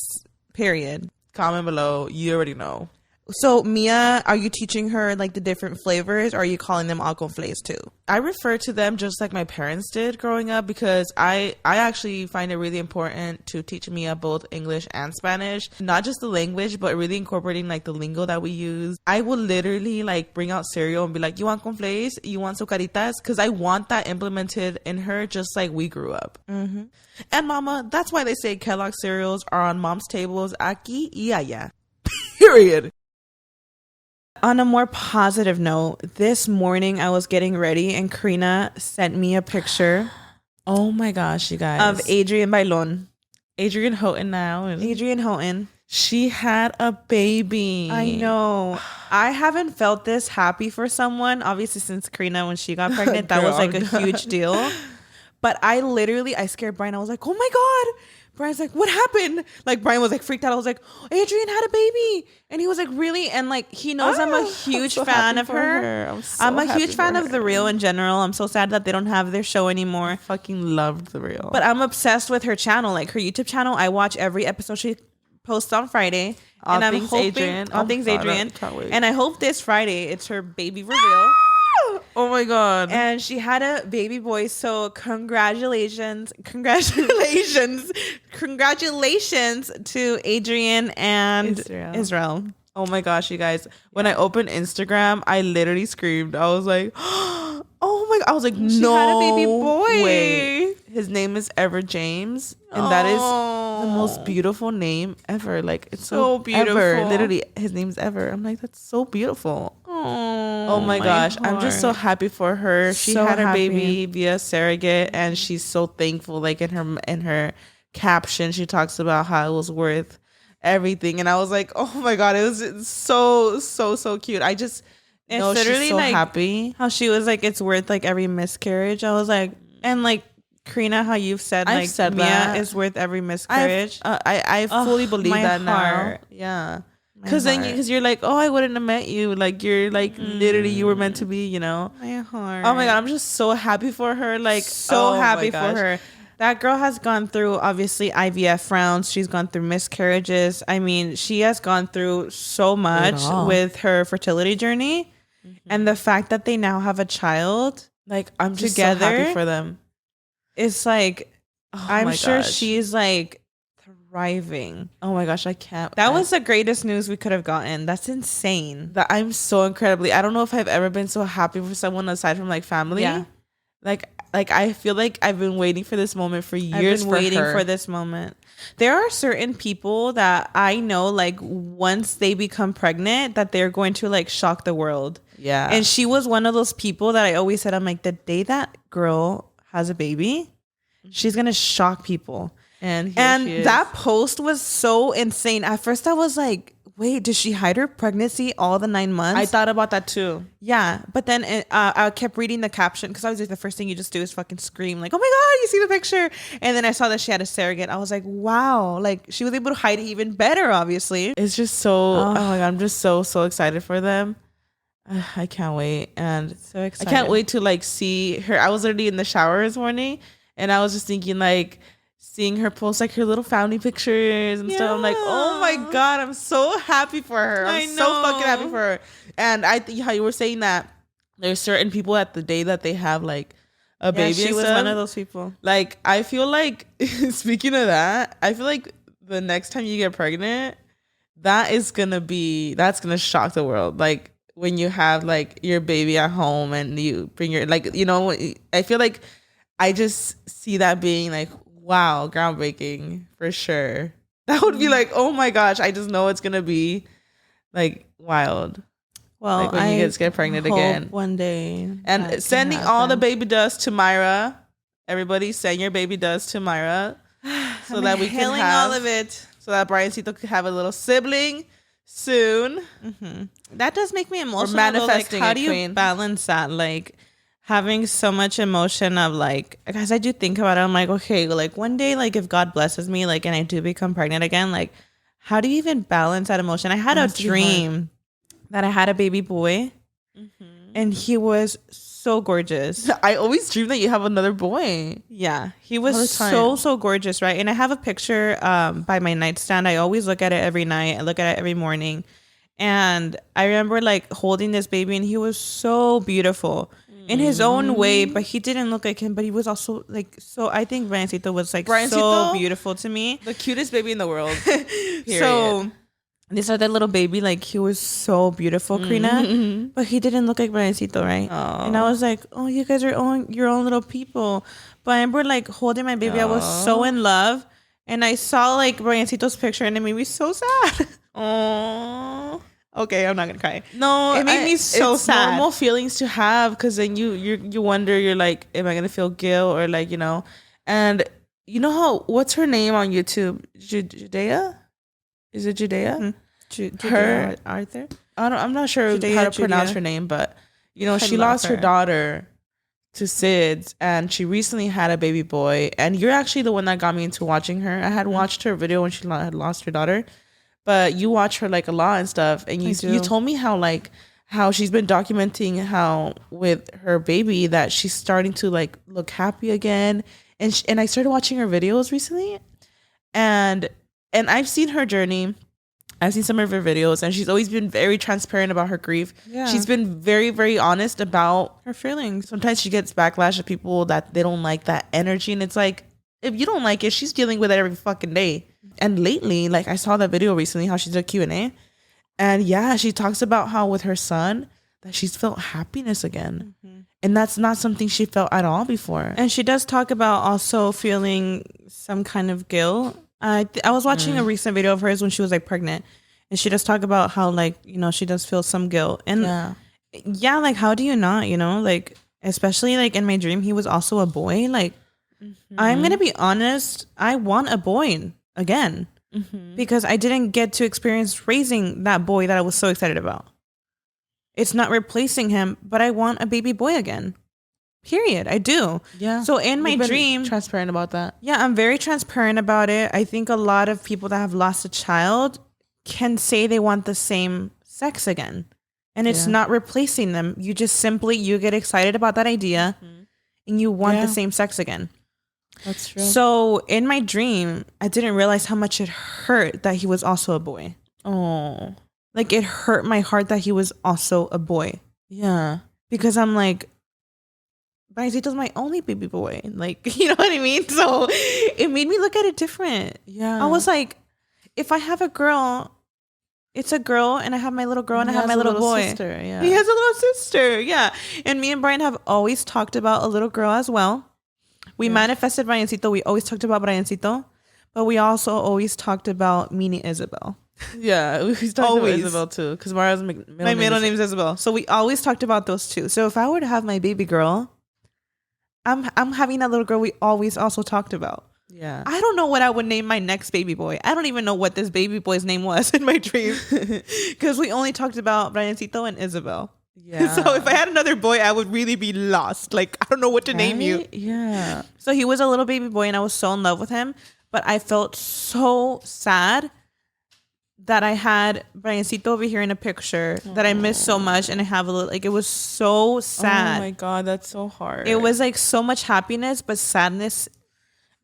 period. Comment below. You already know. So Mia, are you teaching her like the different flavors, or are you calling them all conflays too? I refer to them just like my parents did growing up, because I actually find it really important to teach Mia both English and Spanish, not just the language, but really incorporating like the lingo that we use. I will literally like bring out cereal and be like, you want conflays? You want sucaritas? Because I want that implemented in her just like we grew up. Mm-hmm. And mama, that's why they say Kellogg cereals are on mom's tables aquí y allá. Period. On a more positive note, this morning I was getting ready and Karina sent me a picture. Oh my gosh, you guys. Of Adrienne Bailon. Adrienne Houghton now. Adrienne Houghton. She had a baby. I know. I haven't felt this happy for someone, obviously, since Karina, when she got pregnant. That was like a huge deal. But I scared Brian. I was like, oh my God. Brian's like, what happened? Like, Brian was like freaked out. I was like, Adrienne had a baby. And he was like, really? And like, he knows I'm a huge fan of her. I'm a huge fan of The Real in general. I'm so sad that they don't have their show anymore. I fucking loved The Real. But I'm obsessed with her channel, like her YouTube channel. I watch every episode she posts on Friday. All and things I'm hoping, Adrienne. All things Adrienne. Can't wait. And I hope this Friday it's her baby reveal. Oh my God. And she had a baby boy. So congratulations to Adrienne and Israel. Oh my gosh, you guys. When I opened Instagram, I literally screamed. I was like, oh my God. I was like, no. She had a baby boy. Way. His name is Ever James. And that is the most beautiful name ever. Like, it's so beautiful. Ever. Literally, his name's Ever. I'm like, that's so beautiful. Oh my gosh. Heart. I'm just so happy for her. She had her baby via surrogate, and she's so thankful. Like in her caption, she talks about how it was worth everything. And I was like, oh my God, it was so cute. I just know she's so like, happy. How she was like, it's worth like every miscarriage. I was like, and like Karina, how you've said I've like said Mia that. is worth every miscarriage. I fully believe that heart. now. Yeah. Because you're like, oh, I wouldn't have met you. Like, you're like, literally, you were meant to be, you know? My heart. Oh my God, I'm just so happy for her. Like, so happy for her. That girl has gone through, obviously, IVF rounds. She's gone through miscarriages. I mean, she has gone through so much with her fertility journey. Mm-hmm. And the fact that they now have a child, like, I'm just so happy for them. It's like, I'm sure she's like, thriving. Oh my gosh, I can't. That was the greatest news we could have gotten. That's insane. That I'm so incredibly. I don't know if I've ever been so happy for someone aside from like family. Yeah. Like I feel like I've been waiting for this moment for years. For this moment. There are certain people that I know, like once they become pregnant, that they're going to like shock the world. Yeah. And she was one of those people that I always said, I'm like, the day that girl has a baby, she's gonna shock people. And that post was so insane. At first I was like, wait, did she hide her pregnancy all the 9 months? I thought about that too. Yeah. But then I kept reading the caption, because obviously the first thing you just do is fucking scream like, oh my God, you see the picture. And then I saw that she had a surrogate. I was like, wow. Like she was able to hide it even better, obviously. It's just so, oh my God, I'm just so excited for them. I can't wait. And so excited. I can't wait to like see her. I was already in the shower this morning and I was just thinking like, seeing her post like her little family pictures and stuff. I'm like, oh my God, I'm so happy for her. I'm so fucking happy for her. And I think how you were saying that there's certain people at the day that they have like a baby. She was one of those people. Like, I feel like, speaking of that, I feel like the next time you get pregnant, that's gonna shock the world. Like when you have like your baby at home and you bring your, like, you know, I feel like I just see that being like, wow, groundbreaking for sure. That would be like, oh my gosh, I just know it's gonna be like wild. Well, like when you get pregnant again one day. And sending all the baby dust to Myra. Everybody send your baby dust to Myra so that we can have all of it. So that Briancito could have a little sibling soon. Mm-hmm. That does make me emotional. We're manifesting like, how do you balance that? Like having so much emotion of like, because I do think about it, I'm like, okay, like one day, like if God blesses me, like, and I do become pregnant again, like, how do you even balance that emotion? I had a dream that I had a baby boy, and he was so gorgeous. I always dream that you have another boy. Yeah, he All the was time. so gorgeous, right? And I have a picture by my nightstand. I always look at it every night. I look at it every morning. And I remember like holding this baby, and he was so beautiful in his own way, but he didn't look like him, but he was also like, so I think Briancito was like so Briancito? beautiful to me. The cutest baby in the world. Period. So this other little baby, like he was so beautiful, Karina, but he didn't look like Briancito, right? Oh. And I was like, oh, you guys are your own little people. But I remember like holding my baby, I was so in love, and I saw like Briancito's picture, and it made me so sad. Oh. Okay, I'm not gonna cry. No, it made me so it's sad. normal feelings to have, because then you wonder, you're like, am I gonna feel guilt, or like, and you know what's her name on YouTube? Judea? Is it Judea? Her Arthur. I'm not sure Judea, how to pronounce Judea. her name, but she love lost her her. daughter to SIDS, and she recently had a baby boy. And you're actually the one that got me into watching her. I had watched her video when she had lost her daughter, but you watch her like a lot and stuff, and you told me how she's been documenting how with her baby that she's starting to like look happy again, and I started watching her videos recently, and I've seen her journey. I've seen some of her videos, and she's always been very transparent about her grief. Yeah. She's been very, very honest about Her feelings. Sometimes she gets backlash of people that they don't like that energy, and it's like, if you don't like it, she's dealing with it every fucking day. And lately, like I saw that video recently, how she did a Q&A, and yeah, she talks about how with her son that she's felt happiness again, and that's not something she felt at all before. And she does talk about also feeling some kind of guilt. I was watching a recent video of hers when she was like pregnant, and she does talk about how like she does feel some guilt. And yeah, like how do you not, like especially like in my dream he was also a boy. Like I'm gonna be honest, I want a boy again because I didn't get to experience raising that boy that I was so excited about. It's not replacing him, but I want a baby boy again. Period. I do. Yeah. So in my You've been dream, transparent about that. yeah, I'm very transparent about it. I think a lot of people that have lost a child can say they want the same sex again. And it's not replacing them. You just simply, you get excited about that idea and you want the same sex again. That's true. So in my dream, I didn't realize how much it hurt that he was also a boy. Oh. Like it hurt my heart that he was also a boy. Yeah. Because I'm like, Briancito's my only baby boy. Like, you know what I mean? So it made me look at it different. Yeah. I was like, if I have a girl, it's a girl, and I have my little girl, and I have my little boy. Sister, yeah. He has a little sister, yeah. And me and Brian have always talked about a little girl as well. We manifested Briancito. We always talked about Briancito, but we also always talked about Mini Isabel. Yeah, we talked about Isabel too, because Maria's my middle name is Isabel. So we always talked about those two. So if I were to have my baby girl, I'm having that little girl we always also talked about. Yeah. I don't know what I would name my next baby boy. I don't even know what this baby boy's name was in my dream because we only talked about Briancito and Isabel. Yeah. So if I had another boy, I would really be lost. Like, I don't know what to name you. Yeah. So he was a little baby boy and I was so in love with him. But I felt so sad that I had Briancito over here in a picture that I missed so much. And I have a little, like, it was so sad. Oh my God, that's so hard. It was like so much happiness, but sadness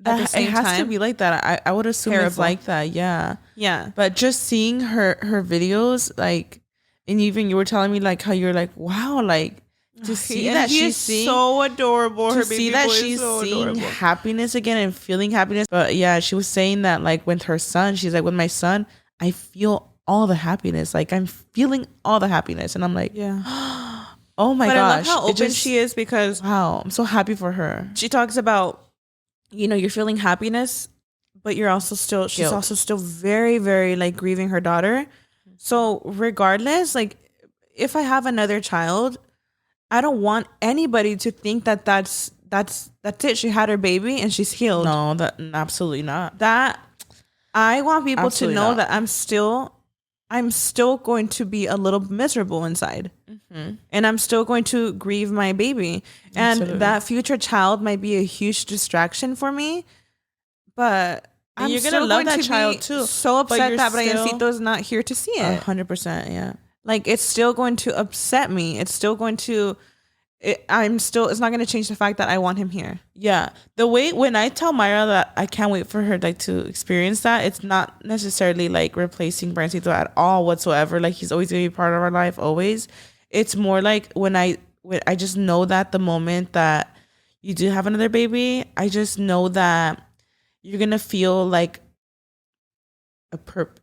at the same it has time. to be like that. I would assume it's like that. Yeah. Yeah. But just seeing her videos, like, and even you were telling me like how you're like, wow, like to see that she's seeing, so adorable. to Her see baby that boy is she's so seeing adorable. happiness again and feeling happiness. But yeah, she was saying that like with her son, she's like, with my son, I feel all the happiness. Like I'm feeling all the happiness, and I'm like, Yeah. oh my But gosh, I love how open she is because wow, I'm so happy for her. she talks about, you're feeling happiness, but you're also still, she's Guilt. also still very, very like grieving her daughter. So regardless, like if I have another child, I don't want anybody to think that that's it. She had her baby and she's healed. No, that absolutely not. That I want people Absolutely to know not. that I'm still going to be a little miserable inside. And I'm still going to grieve my baby. And Absolutely. that future child might be a huge distraction for me. But I'm you're gonna still love going that to child be too. so But upset you're that still- Briancito is not here to see it. 100%, yeah. Like it's still going to upset me. It's still going to it's not going to change the fact that I want him here. Yeah. The way when I tell Myra that I can't wait for her like to experience that, it's not necessarily like replacing Brancito at all whatsoever. Like he's always gonna be part of our life, always. It's more like when I just know that the moment that you do have another baby, I just know that you're gonna feel like a purpose.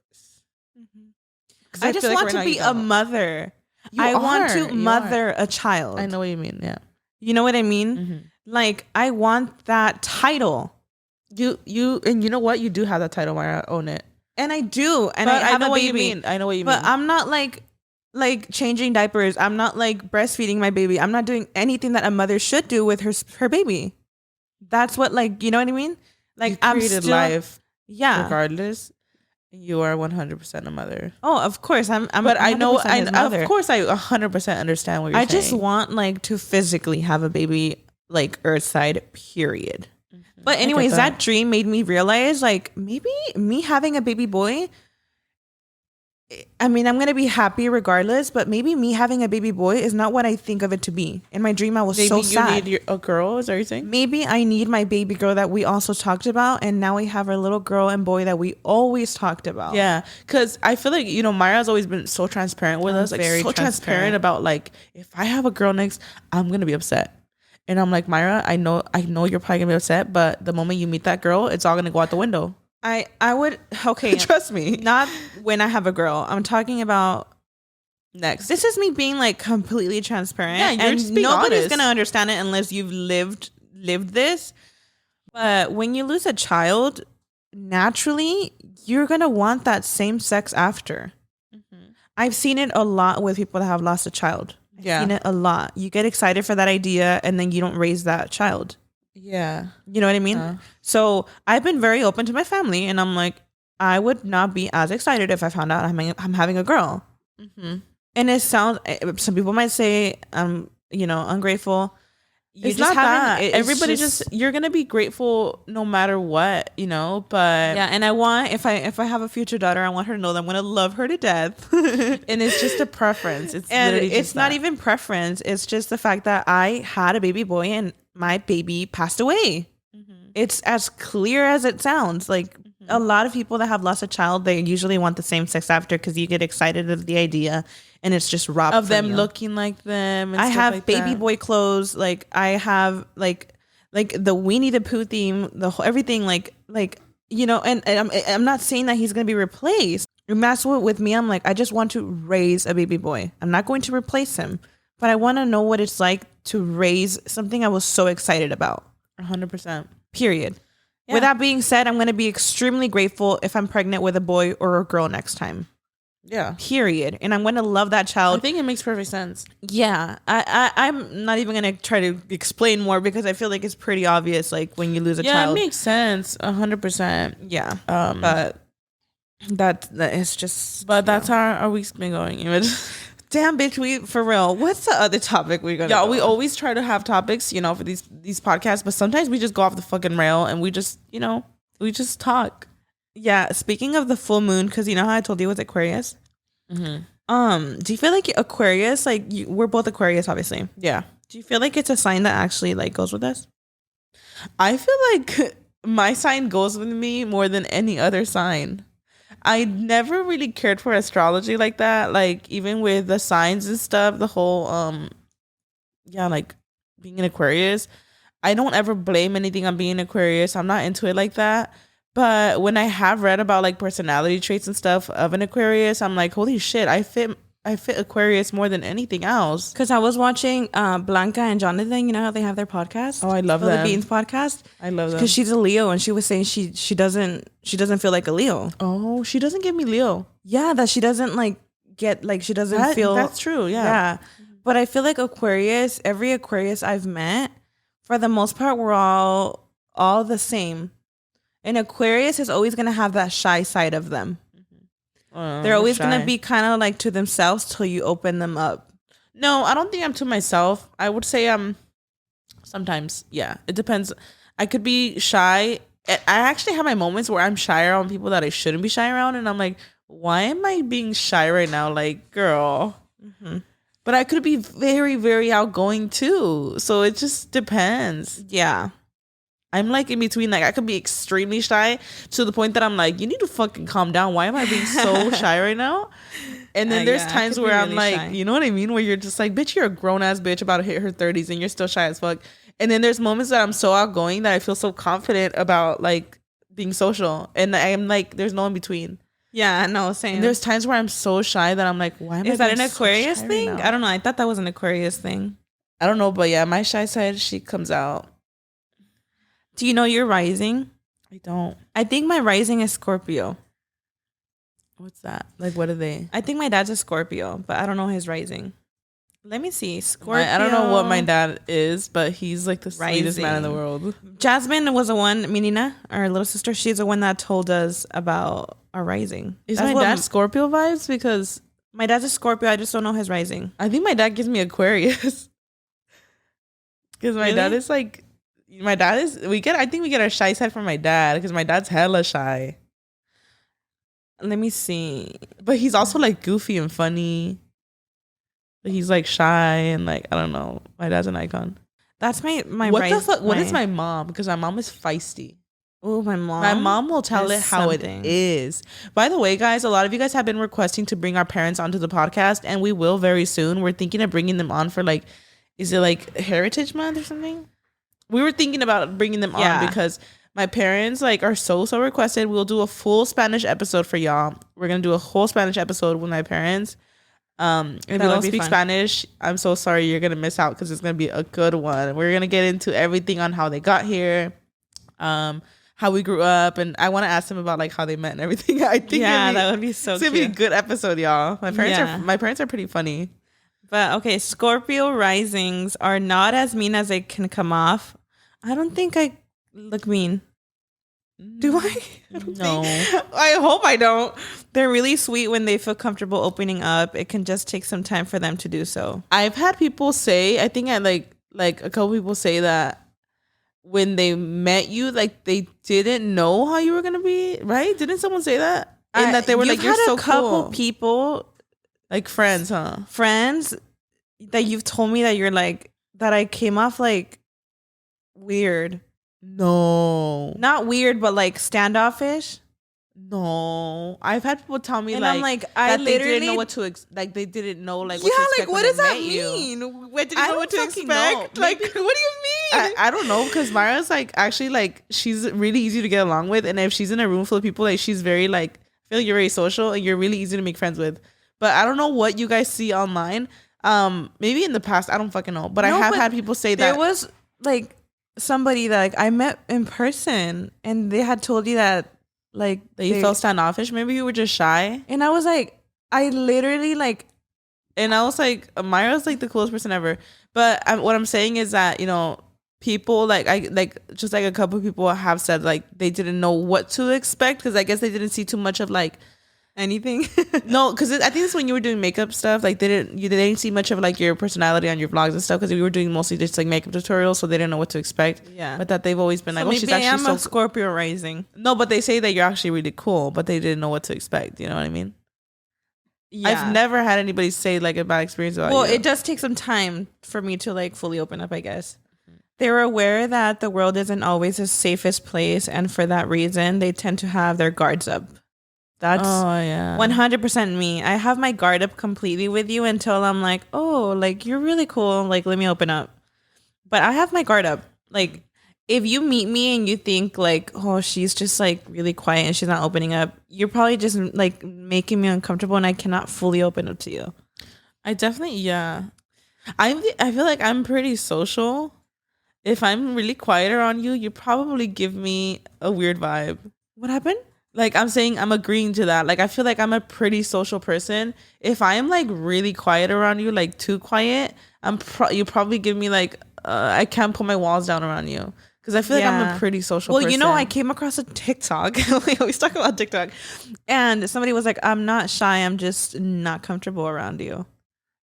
I just want to be a mother. I want to mother a child. I know what you mean. Yeah. You know what I mean? Mm-hmm. Like, I want that title. And you know what? You do have that title, Myra. Own it. And I do. And but I have know a what baby. You mean. I know what you but mean. But I'm not like changing diapers. I'm not like breastfeeding my baby. I'm not doing anything that a mother should do with her baby. That's what, like, you know what I mean? Like, I'm still life. Yeah. Regardless. You are 100% a mother. Oh, of course. I'm but I know, of course, I 100% understand what you're saying. I just want like to physically have a baby, like Earthside, period. Mm-hmm. But anyways, that dream made me realize like maybe me having a baby boy, I mean, I'm going to be happy regardless, but maybe me having a baby boy is not what I think of it to be. In my dream, I was so sad. Maybe you need a girl, is that what you're saying? Maybe I need my baby girl that we also talked about, and now we have our little girl and boy that we always talked about. Yeah, because I feel like, Myra's always been so transparent with us. Like, very so transparent about, like, if I have a girl next, I'm going to be upset. And I'm like, Myra, I know you're probably going to be upset, but the moment you meet that girl, it's all going to go out the window. I would, okay. Trust me. Not when I have a girl. I'm talking about next. This is me being like completely transparent. Yeah, you're just being nobody's honest. Gonna understand it unless you've lived this. But when you lose a child, naturally, you're gonna want that same sex after. Mm-hmm. I've seen it a lot with people that have lost a child. I've seen it a lot. You get excited for that idea and then you don't raise that child. Yeah. You know what I mean? So I've been very open to my family and I'm like, I would not be as excited if I found out I'm having a girl. Mm-hmm. And it sounds, some people might say I'm, ungrateful. It's not that. Everybody you're going to be grateful no matter what, but. Yeah. And I want, if I have a future daughter, I want her to know that I'm going to love her to death. And it's just a preference. It's not even preference. It's just the fact that I had a baby boy and my baby passed away. Mm-hmm. It's as clear as it sounds. Like a lot of people that have lost a child, they usually want the same sex after because you get excited of the idea and it's just robbed of them you. Looking like them. And I have like baby boy clothes. Like I have like the Winnie the Pooh theme, the whole, everything and I'm not saying that he's going to be replaced. And that's what with me, I'm like, I just want to raise a baby boy. I'm not going to replace him, but I want to know what it's like to raise something I was so excited about. 100%. Period. Yeah. With that being said, I'm going to be extremely grateful if I'm pregnant with a boy or a girl next time. Yeah. Period. And I'm going to love that child. I think it makes perfect sense. Yeah. I'm not even going to try to explain more because I feel like it's pretty obvious, like when you lose a child. Yeah, it makes sense. 100%. Yeah. But that is just. But that's how our week's been going. Damn, bitch, for real. What's the other topic we're gonna? Yeah, we always try to have topics, for these podcasts, but sometimes we just go off the fucking rail and we just, we just talk. Yeah. Speaking of the full moon, because you know how I told you it was Aquarius. Mm-hmm. Do you feel like Aquarius? Like we're both Aquarius, obviously. Yeah. Do you feel like it's a sign that actually like goes with us? I feel like my sign goes with me more than any other sign. I never really cared for astrology like that. Like even with the signs and stuff, the whole like being an Aquarius, I don't ever blame anything on being an Aquarius. I'm not into it like that. But when I have read about like personality traits and stuff of an Aquarius, I'm like, holy shit, I fit Aquarius more than anything else. Because I was watching Blanca and Jonathan, you know how they have their podcast? Oh, I love them. The Beans podcast. I love them. Because she's a Leo and she was saying she doesn't feel like a Leo. Oh, she doesn't give me Leo. Yeah, that she doesn't like get like she doesn't feel. That's true. Yeah. Yeah. But I feel like Aquarius, every Aquarius I've met, for the most part, we're all the same. And Aquarius is always going to have that shy side of them. They're always going to be kind of like to themselves till you open them up. No, I don't think I'm to myself. I would say sometimes, yeah. It depends. I could be shy. I actually have my moments where I'm shy around people that I shouldn't be shy around. And I'm like, why am I being shy right now? Like, girl. Mm-hmm. But I could be very, very outgoing too. So it just depends. Yeah. I'm like in between. Like I could be extremely shy to the point that I'm like, you need to fucking calm down. Why am I being so shy right now? And then there's times where I'm like, shy. You know what I mean? Where you're just like, bitch, you're a grown ass bitch about to hit her 30s and you're still shy as fuck. And then there's moments that I'm so outgoing that I feel so confident about like being social. And I'm like, there's no in between. Yeah, no, same. And there's times where I'm so shy that I'm like, why am I? Is that an Aquarius thing? Right, I don't know. I thought that was an Aquarius thing. I don't know, but yeah, my shy side, she comes out. Do you know your rising? I don't. I think my rising is Scorpio. What's that? Like, what are they? I think my dad's a Scorpio, but I don't know his rising. Let me see. Scorpio. I don't know what my dad is, but he's like the sweetest man in the world. Jasmine was the one, Minina, our little sister, she's the one that told us about our rising. Is my dad Scorpio vibes? Because my dad's a Scorpio. I just don't know his rising. I think my dad gives me Aquarius. Because my dad is like, I think we get our shy side from my dad because my dad's hella shy. Let me see. But he's also like goofy and funny. He's like shy and like, I don't know. My dad's an icon. That's my what the fuck? What is my mom? Because my mom is feisty. Oh, my mom. My mom will tell it how it is. By the way, guys, a lot of you guys have been requesting to bring our parents onto the podcast, and we will very soon. We're thinking of bringing them on for like, is it like Heritage Month or something? We were thinking about bringing them on because my parents like are so requested. We'll do a full Spanish episode for y'all. We're gonna do a whole Spanish episode with my parents. If you don't speak Spanish, I'm so sorry, you're gonna miss out because it's gonna be a good one. We're gonna get into everything on how they got here, how we grew up, and I want to ask them about like how they met and everything. I think that would be so. It's gonna be a good episode, y'all. My parents are pretty funny. But okay, Scorpio risings are not as mean as they can come off. I don't think I look mean. Do I? No. I hope I don't. They're really sweet when they feel comfortable opening up. It can just take some time for them to do so. I've had people say, I think I like a couple people say that when they met you, like they didn't know how you were gonna be, right? Didn't someone say that? And that they were like, you're so cool. You've had a couple people, like friends, huh? Friends that you've told me that you're like, that I came off like weird. No, not weird, but like standoffish. No, I've had people tell me and like, I'm like, I literally they didn't know what to like they didn't know like what to expect. Like what does that mean? What did you know what to expect? Know. Like what do you mean? I don't know, because Mara's like actually like she's really easy to get along with, and if she's in a room full of people, like she's very like, I feel like you're very social and you're really easy to make friends with. But I don't know what you guys see online. Maybe in the past, I don't fucking know, but I have had people say that there was like somebody that like I met in person and they had told you that like that you felt standoffish. Maybe you were just shy. And I was like, I literally like, and I was like, Myra's like the coolest person ever. But what I'm saying is that, you know, people like just like a couple of people have said like they didn't know what to expect because I guess they didn't see too much of like anything. No, because I think it's when you were doing makeup stuff, like they didn't see much of like your personality on your vlogs and stuff because we were doing mostly just like makeup tutorials, so they didn't know what to expect. Yeah, but that they've always been like, oh, she's actually a Scorpio rising. No, but they say that you're actually really cool, but they didn't know what to expect. You know what I mean? Yeah. I've never had anybody say like a bad experience about you. Well, it does take some time for me to like fully open up, I guess. They were aware that the world isn't always the safest place, and for that reason, they tend to have their guards up. That's 100% me. I have my guard up completely with you until I'm like, oh, like you're really cool. Like, let me open up. But I have my guard up. Like, if you meet me and you think like, oh, she's just like really quiet and she's not opening up, you're probably just like making me uncomfortable and I cannot fully open up to you. I definitely, I feel like I'm pretty social. If I'm really quiet around you, you probably give me a weird vibe. What happened? Like I'm saying, I'm agreeing to that. Like I feel like I'm a pretty social person. If I am like really quiet around you, like too quiet, you probably give me like I can't put my walls down around you because I feel like I'm a pretty social person. Well, you know, I came across a TikTok. We always talk about TikTok, and somebody was like, "I'm not shy. I'm just not comfortable around you,"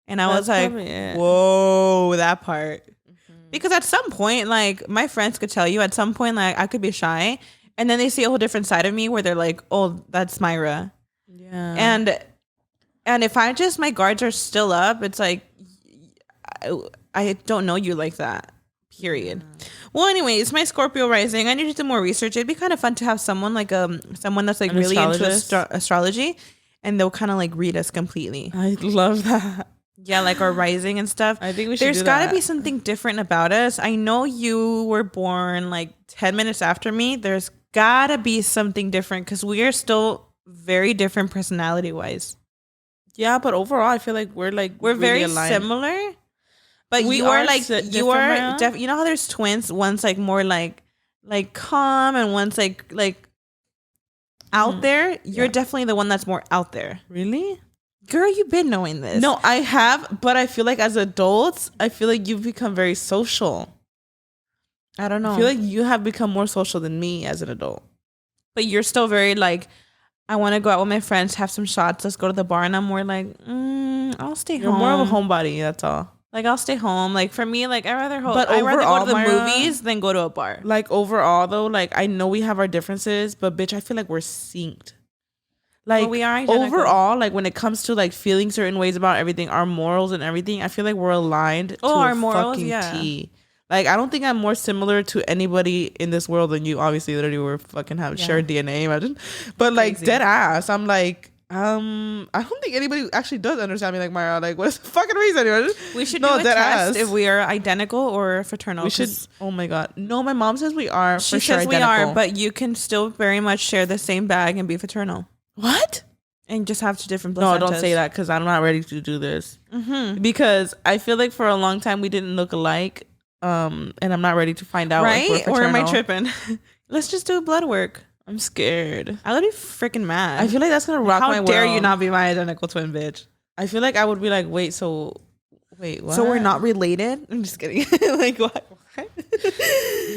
and I was like, "Whoa, that part." Mm-hmm. Because at some point, like my friends could tell you, at some point, like I could be shy. And then they see a whole different side of me where they're like, oh, that's Myra. Yeah. And if my guards are still up, it's like, I don't know you like that. Period. Well, anyways, my Scorpio rising. I need to do more research. It'd be kind of fun to have someone like someone that's like An really into astrologist? astrology, and they'll kind of like read us completely. I love that. Yeah, like our rising and stuff. I think we should There's do got to that. be something different about us. I know you were born like 10 minutes after me. There's got to be something different because we are still very different personality wise. Yeah, but overall, I feel like we're really very aligned. similar. But We you are are like different, you are Maya. you know how there's twins, one's like more like calm and one's like out there. You're definitely the one that's more out there. Really? Girl, you've been knowing this. No, I have, but I feel like as adults, I feel like you've become very social. I don't know. I feel like you have become more social than me as an adult. But you're still very like, I want to go out with my friends, have some shots, let's go to the bar. And I'm more like, I'll stay You're home. more of a homebody, that's all. Like, I'll stay home. Like, for me, like, I'd rather go But to overall, the Myra, movies than go to a bar. Like overall though, like I know we have our differences, but bitch, I feel like we're synced. Like Well, we are identical. overall, like when it comes to like feeling certain ways about everything, our morals and everything, I feel like we're aligned to our a morals, fucking yeah. T. Like I don't think I'm more similar to anybody in this world than you. Obviously, literally, we're fucking have shared DNA. Imagine, but like Crazy. dead ass. I'm like, I don't think anybody actually does understand me like Myra. Like, what's the fucking reason? We should no, do a dead test ass. if we are identical or fraternal. We should. Oh my god, no. My mom says we are. She for sure says we identical. are, but you can still very much share the same bag and be fraternal. What? And just have two different No, placentas. don't say that because I'm not ready to do this. Because I feel like for a long time we didn't look alike, and I'm not ready to find out. if Right? we're Or am I fraternal. tripping? Let's just do blood work. I'm scared. I would be freaking mad. I feel like that's gonna rock my How world. dare you not be my identical twin, bitch? I feel like I would be like, wait, what? So we're not related? I'm just kidding. Like, what?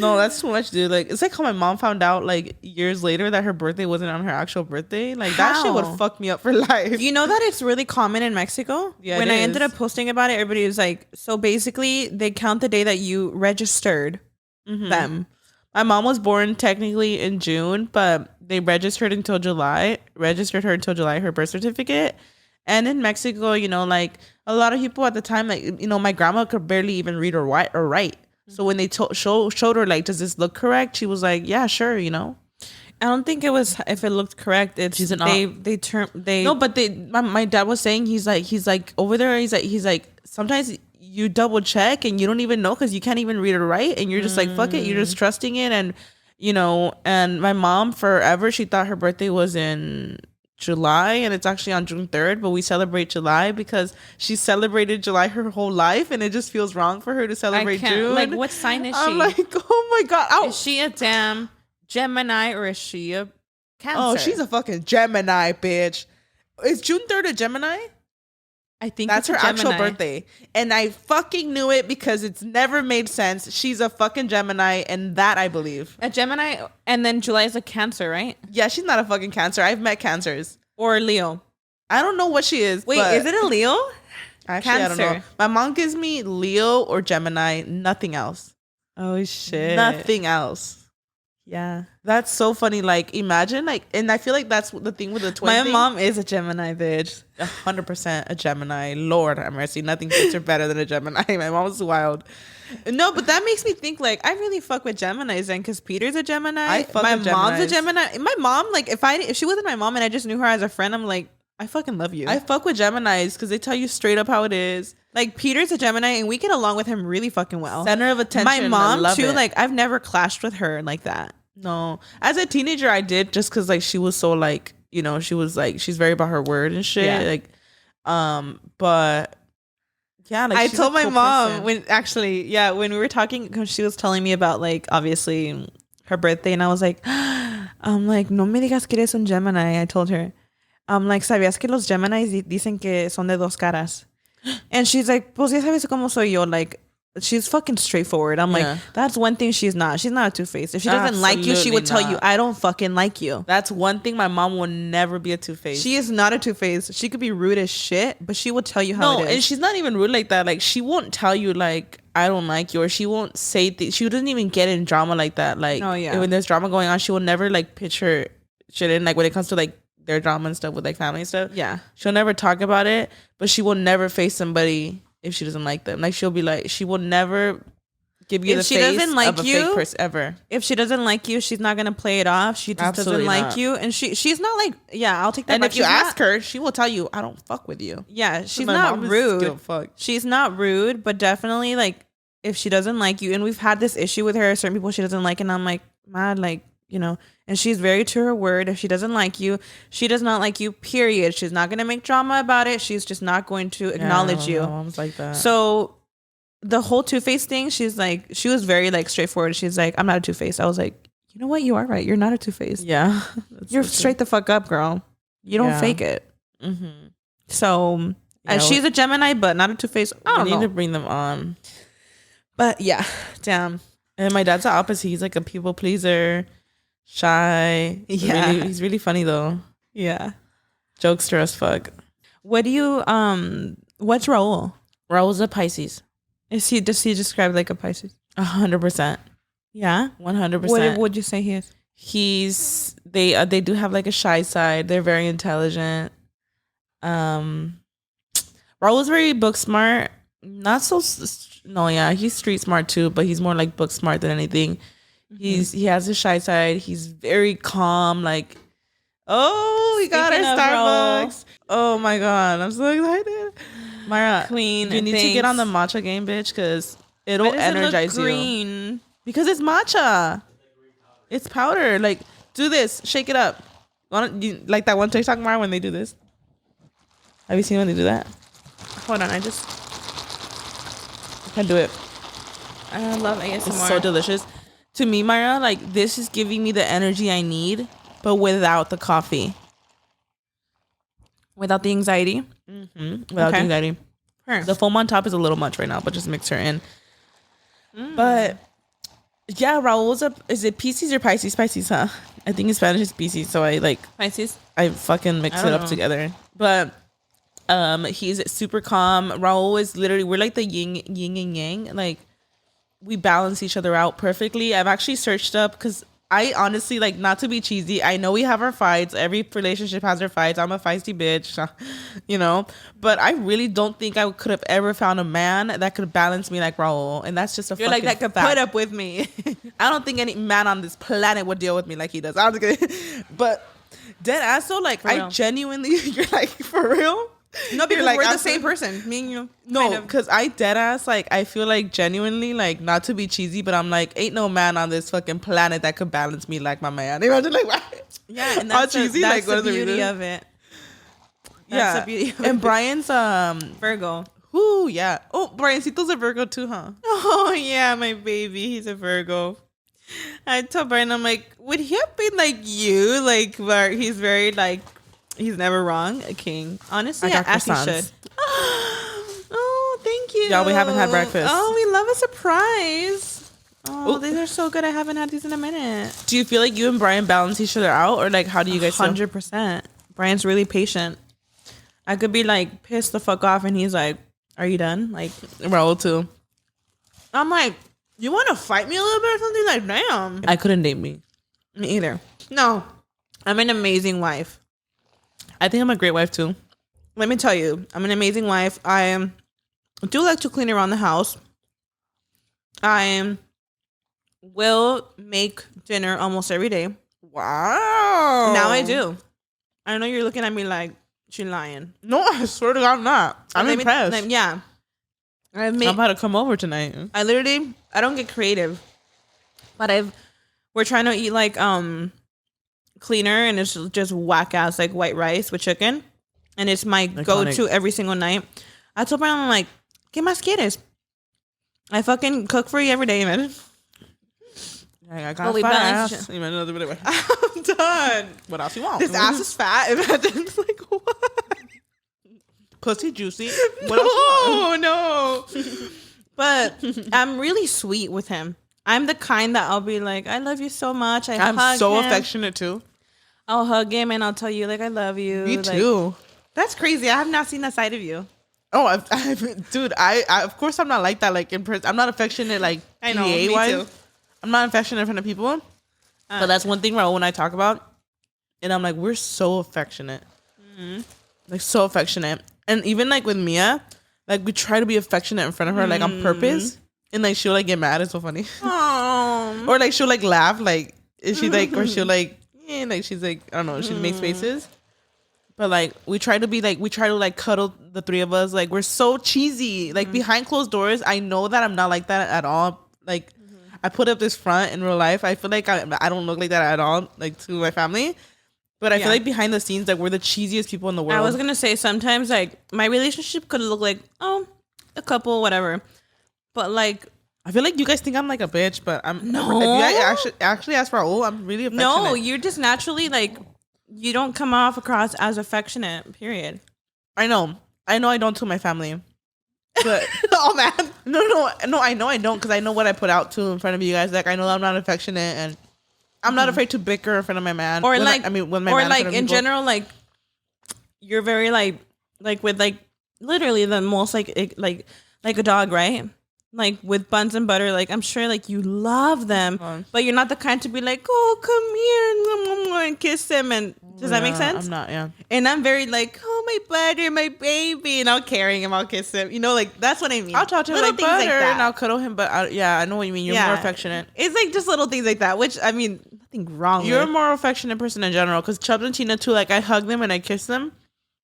No, that's too much, dude. Like, it's like how my mom found out like years later that her birthday wasn't on her actual birthday. Like that shit How? would fuck me up for life. You know that it's really common in Mexico? Yeah, When it I ended is. up posting about it, everybody was like, so basically they count the day that you registered them. My mom was born technically in June, but they registered her until July, her birth certificate. And in Mexico, you know, like a lot of people at the time, like, you know, my grandma could barely even read or write. So when they showed her, like, does this look correct? She was like, yeah, sure, you know. I don't think it was if it looked correct. It's She's an they No, but my dad was saying he's like over there. He's like sometimes you double check and you don't even know because you can't even read or write and you're just like fuck it. You're just trusting it and you know. And my mom forever she thought her birthday was in July and it's actually on June 3rd, but we celebrate July because she celebrated July her whole life and it just feels wrong for her to celebrate June. Like, what sign is she? I'm like, oh my god, ow. Is she a damn Gemini or is she a Cancer? Oh, she's a fucking Gemini, bitch. Is June 3rd a Gemini? I think That's her it's a actual Gemini. birthday. And I fucking knew it because it's never made sense. She's a fucking Gemini, and that I believe. A Gemini, and then July is a Cancer, right? Yeah, she's not a fucking Cancer. I've met Cancers. Or Leo. I don't know what she is. Wait, but is it a Leo? actually, I don't know. Cancer? My mom gives me Leo or Gemini, nothing else. Oh shit! Nothing else. Yeah, That's so funny. Like, imagine, like, and I feel like that's the thing with the twin my thing. mom is a Gemini, bitch. 100% a Gemini. Lord have mercy. Nothing fits her better than a Gemini. My mom's wild. No, but that makes me think like I really fuck with Geminis then because Peter's a Gemini. I fuck my with mom's a Geminis. Gemini. My mom, like if she wasn't my mom and I just knew her as a friend, I'm like I fucking love you. I fuck with Geminis because they tell you straight up how it is. Like Peter's a Gemini and we get along with him really fucking well. Center of attention. My mom I love too. it. Like I've never clashed with her like that. No, as a teenager, I did just because like she was so like, you know, she was like she's very about her word and shit. Yeah. Like, but yeah, like I she's told a my cool mom person. when we were talking, cause she was telling me about like obviously her birthday, and I was like, I'm like, no me digas que eres un Gemini. I told her, I'm like, sabías que los Geminis dicen que son de dos caras, and she's like, pues ya sabes cómo soy yo, like. She's fucking straightforward. I'm Yeah. like, that's one thing she's not. She's not a two-faced. If she doesn't like you, she would tell you, not. I don't fucking like you. That's one thing my mom will never be a two-faced. She is not a two-faced. She could be rude as shit, but she will tell you how No, it is. and she's not even rude like that. Like she won't tell you like I don't like you, or she won't say she doesn't even get in drama like that. Like Oh, yeah. when there's drama going on, she will never like pitch her shit in. Like when it comes to like their drama and stuff with like family and stuff. Yeah. She'll never talk about it, but she will never face somebody if she doesn't like them. Like she'll be like, she will never give you If the she face doesn't like of a you, fake person ever. If she doesn't like you, she's not gonna play it off. She just Absolutely doesn't like not. you, and she's not like, yeah, I'll take that. And back. if you She's ask not- her, she will tell you, I don't fuck with you. yeah, she's My not mom is rude. still fucked. She's not rude, but definitely like if she doesn't like you, and we've had this issue with her, certain people she doesn't like, and I'm like, mad, like, you know, and she's very to her word. If she doesn't like you, she does not like you, period. She's not gonna make drama about it. She's just not going to acknowledge you. My mom's like that. So the whole two-faced thing, she was very like straightforward. She's like, I'm not a two-faced. I was like, you know what? You are right. You're not a two-faced. Yeah. You're straight the fuck up, girl. You don't fake it. Mm-hmm. So she's a Gemini, but not a two-faced. I don't need know. to bring them on. But yeah, damn. And my dad's the opposite. He's like a people pleaser, shy. Yeah. He's really funny though. Yeah. Jokester as fuck. What do you what's Raul? Raul's a Pisces. Does he describe like a Pisces? 100%. Yeah. 100%. What would you say he is? They do have like a shy side. They're very intelligent. Raul's very book smart. Not so he's street smart too, but he's more like book smart than anything. Mm-hmm. He has a shy side. He's very calm. Like, oh, we got our Speaking of Starbucks. Oh my god, I'm so excited. Myra, Queen, you need to get on the matcha game, bitch, because it'll energize you. Green. Because it's matcha. It's powder. Like, do this. Shake it up. You, like that one TikTok, Myra, when they do this. Have you seen when they do that? Hold on, I can do it. I love ASMR. It's so delicious. To me, Myra, like this is giving me the energy I need, but without the coffee. Without the anxiety? Mm-hmm. Without the anxiety. Sure. The foam on top is a little much right now, but just mix her in. But yeah, Raul's is it Pisces or Pisces? Pisces, huh? I think in Spanish it's Pisces, so I like Pisces. I fucking mix it up together. But he's super calm. Raul is literally, we're like the yin and yang. Like we balance each other out perfectly. I've actually searched up because I honestly, like, not to be cheesy, I know we have our fights. Every relationship has their fights. I'm a feisty bitch, you know. But I really don't think I could have ever found a man that could balance me like Raul. And that's just a You're fucking like, that could fact. put up with me. I don't think any man on this planet would deal with me like he does. I'm just kidding. But dead ass though, like, I genuinely, you're like, for real? No, because like, we're the same person. Me and you. No, because I dead ass, like, I feel like genuinely, like, not to be cheesy, but I'm like, ain't no man on this fucking planet that could balance me like my man. Imagine, like, what? Yeah, and that's cheesy, that's like, the beauty of it. That's the beauty of and it. Brian's Virgo. Whoo, yeah. Oh, Briancito's a Virgo too, huh? Oh yeah, my baby. He's a Virgo. I told Brian, I'm like, would he have been like you? Like, where he's very like, he's never wrong. A king. Honestly, I got as he croissants. should. Oh, thank you. Y'all, we haven't had breakfast. Oh, we love a surprise. Oh, Ooh. these are so good. I haven't had these in a minute. Do you feel like you and Brian balance each other out, or like how do you guys feel? 100%. Brian's really patient. I could be like pissed the fuck off, and he's like, "Are you done?" Like, Raul too. I'm like, "You want to fight me a little bit or something?" Like, damn. I couldn't date me. Me either. No, I'm an amazing wife. I think I'm a great wife too. Let me tell you, I'm an amazing wife. I do like to clean around the house. I will make dinner almost every day. Wow. Now I do. I know you're looking at me like she's lying. No, I swear to God, I'm not. I'm impressed. Yeah. I'm about to come over tonight. I don't get creative, but we're trying to eat like cleaner, and it's just whack ass like white rice with chicken, and it's my go-to every single night. I told Brian, I'm like, ¿qué más quieres? I fucking cook for you every day, man. I got fat ass. I'm done. What else you want? This ass is fat. Imagine. It's like, what? Pussy juicy. What else you want? No. But I'm really sweet with him. I'm the kind that I'll be like, I love you so much. I'm hug so him. affectionate too. I'll hug him and I'll tell you like I love you. Me like, too. That's crazy. I have not seen that side of you. Oh, dude, I of course I'm not like that. Like in person, I'm not affectionate. Like I know. PA Me wise. too. I'm not affectionate in front of people. But that's one thing Raul and I talk about, and I'm like, we're so affectionate, like so affectionate. And even like with Mia, Like we try to be affectionate in front of her, like on purpose, and like she'll like get mad. It's so funny. Or like she'll like laugh, like is she like, or she'll like, like she's like, I don't know, she makes faces. But like we try to like cuddle the three of us. Like we're so cheesy. Like behind closed doors, I know that I'm not like that at all. Like I put up this front in real life. I feel like I don't look like that at all, like to my family. But I feel like behind the scenes, like we're the cheesiest people in the world. I was gonna say sometimes like my relationship could look like a couple, whatever. But like I feel like you guys think I'm like a bitch, but I'm no. If you actually ask for I'm really affectionate. No, you're just naturally like you don't come off across as affectionate. Period. I know I don't to my family. But oh man, no, I know I don't because I know what I put out to in front of you guys. Like I know I'm not affectionate and I'm not afraid to bicker in front of my man. Or like when my or man like in general, like you're very like with like literally the most like a dog, right? Like with buns and butter, like I'm sure like you love them, but you're not the kind to be like, oh, come here and kiss him. And does that make sense? I'm not, yeah. And I'm very like, oh, my butter, my baby, and I'll carry him, I'll kiss him. You know, like that's what I mean. I'll talk to him like butter like and I'll cuddle him, but I know what you mean. You're more affectionate. It's like just little things like that, which I mean, nothing wrong. You're a more affectionate person in general, because Chubbs and Tina too. Like I hug them and I kiss them,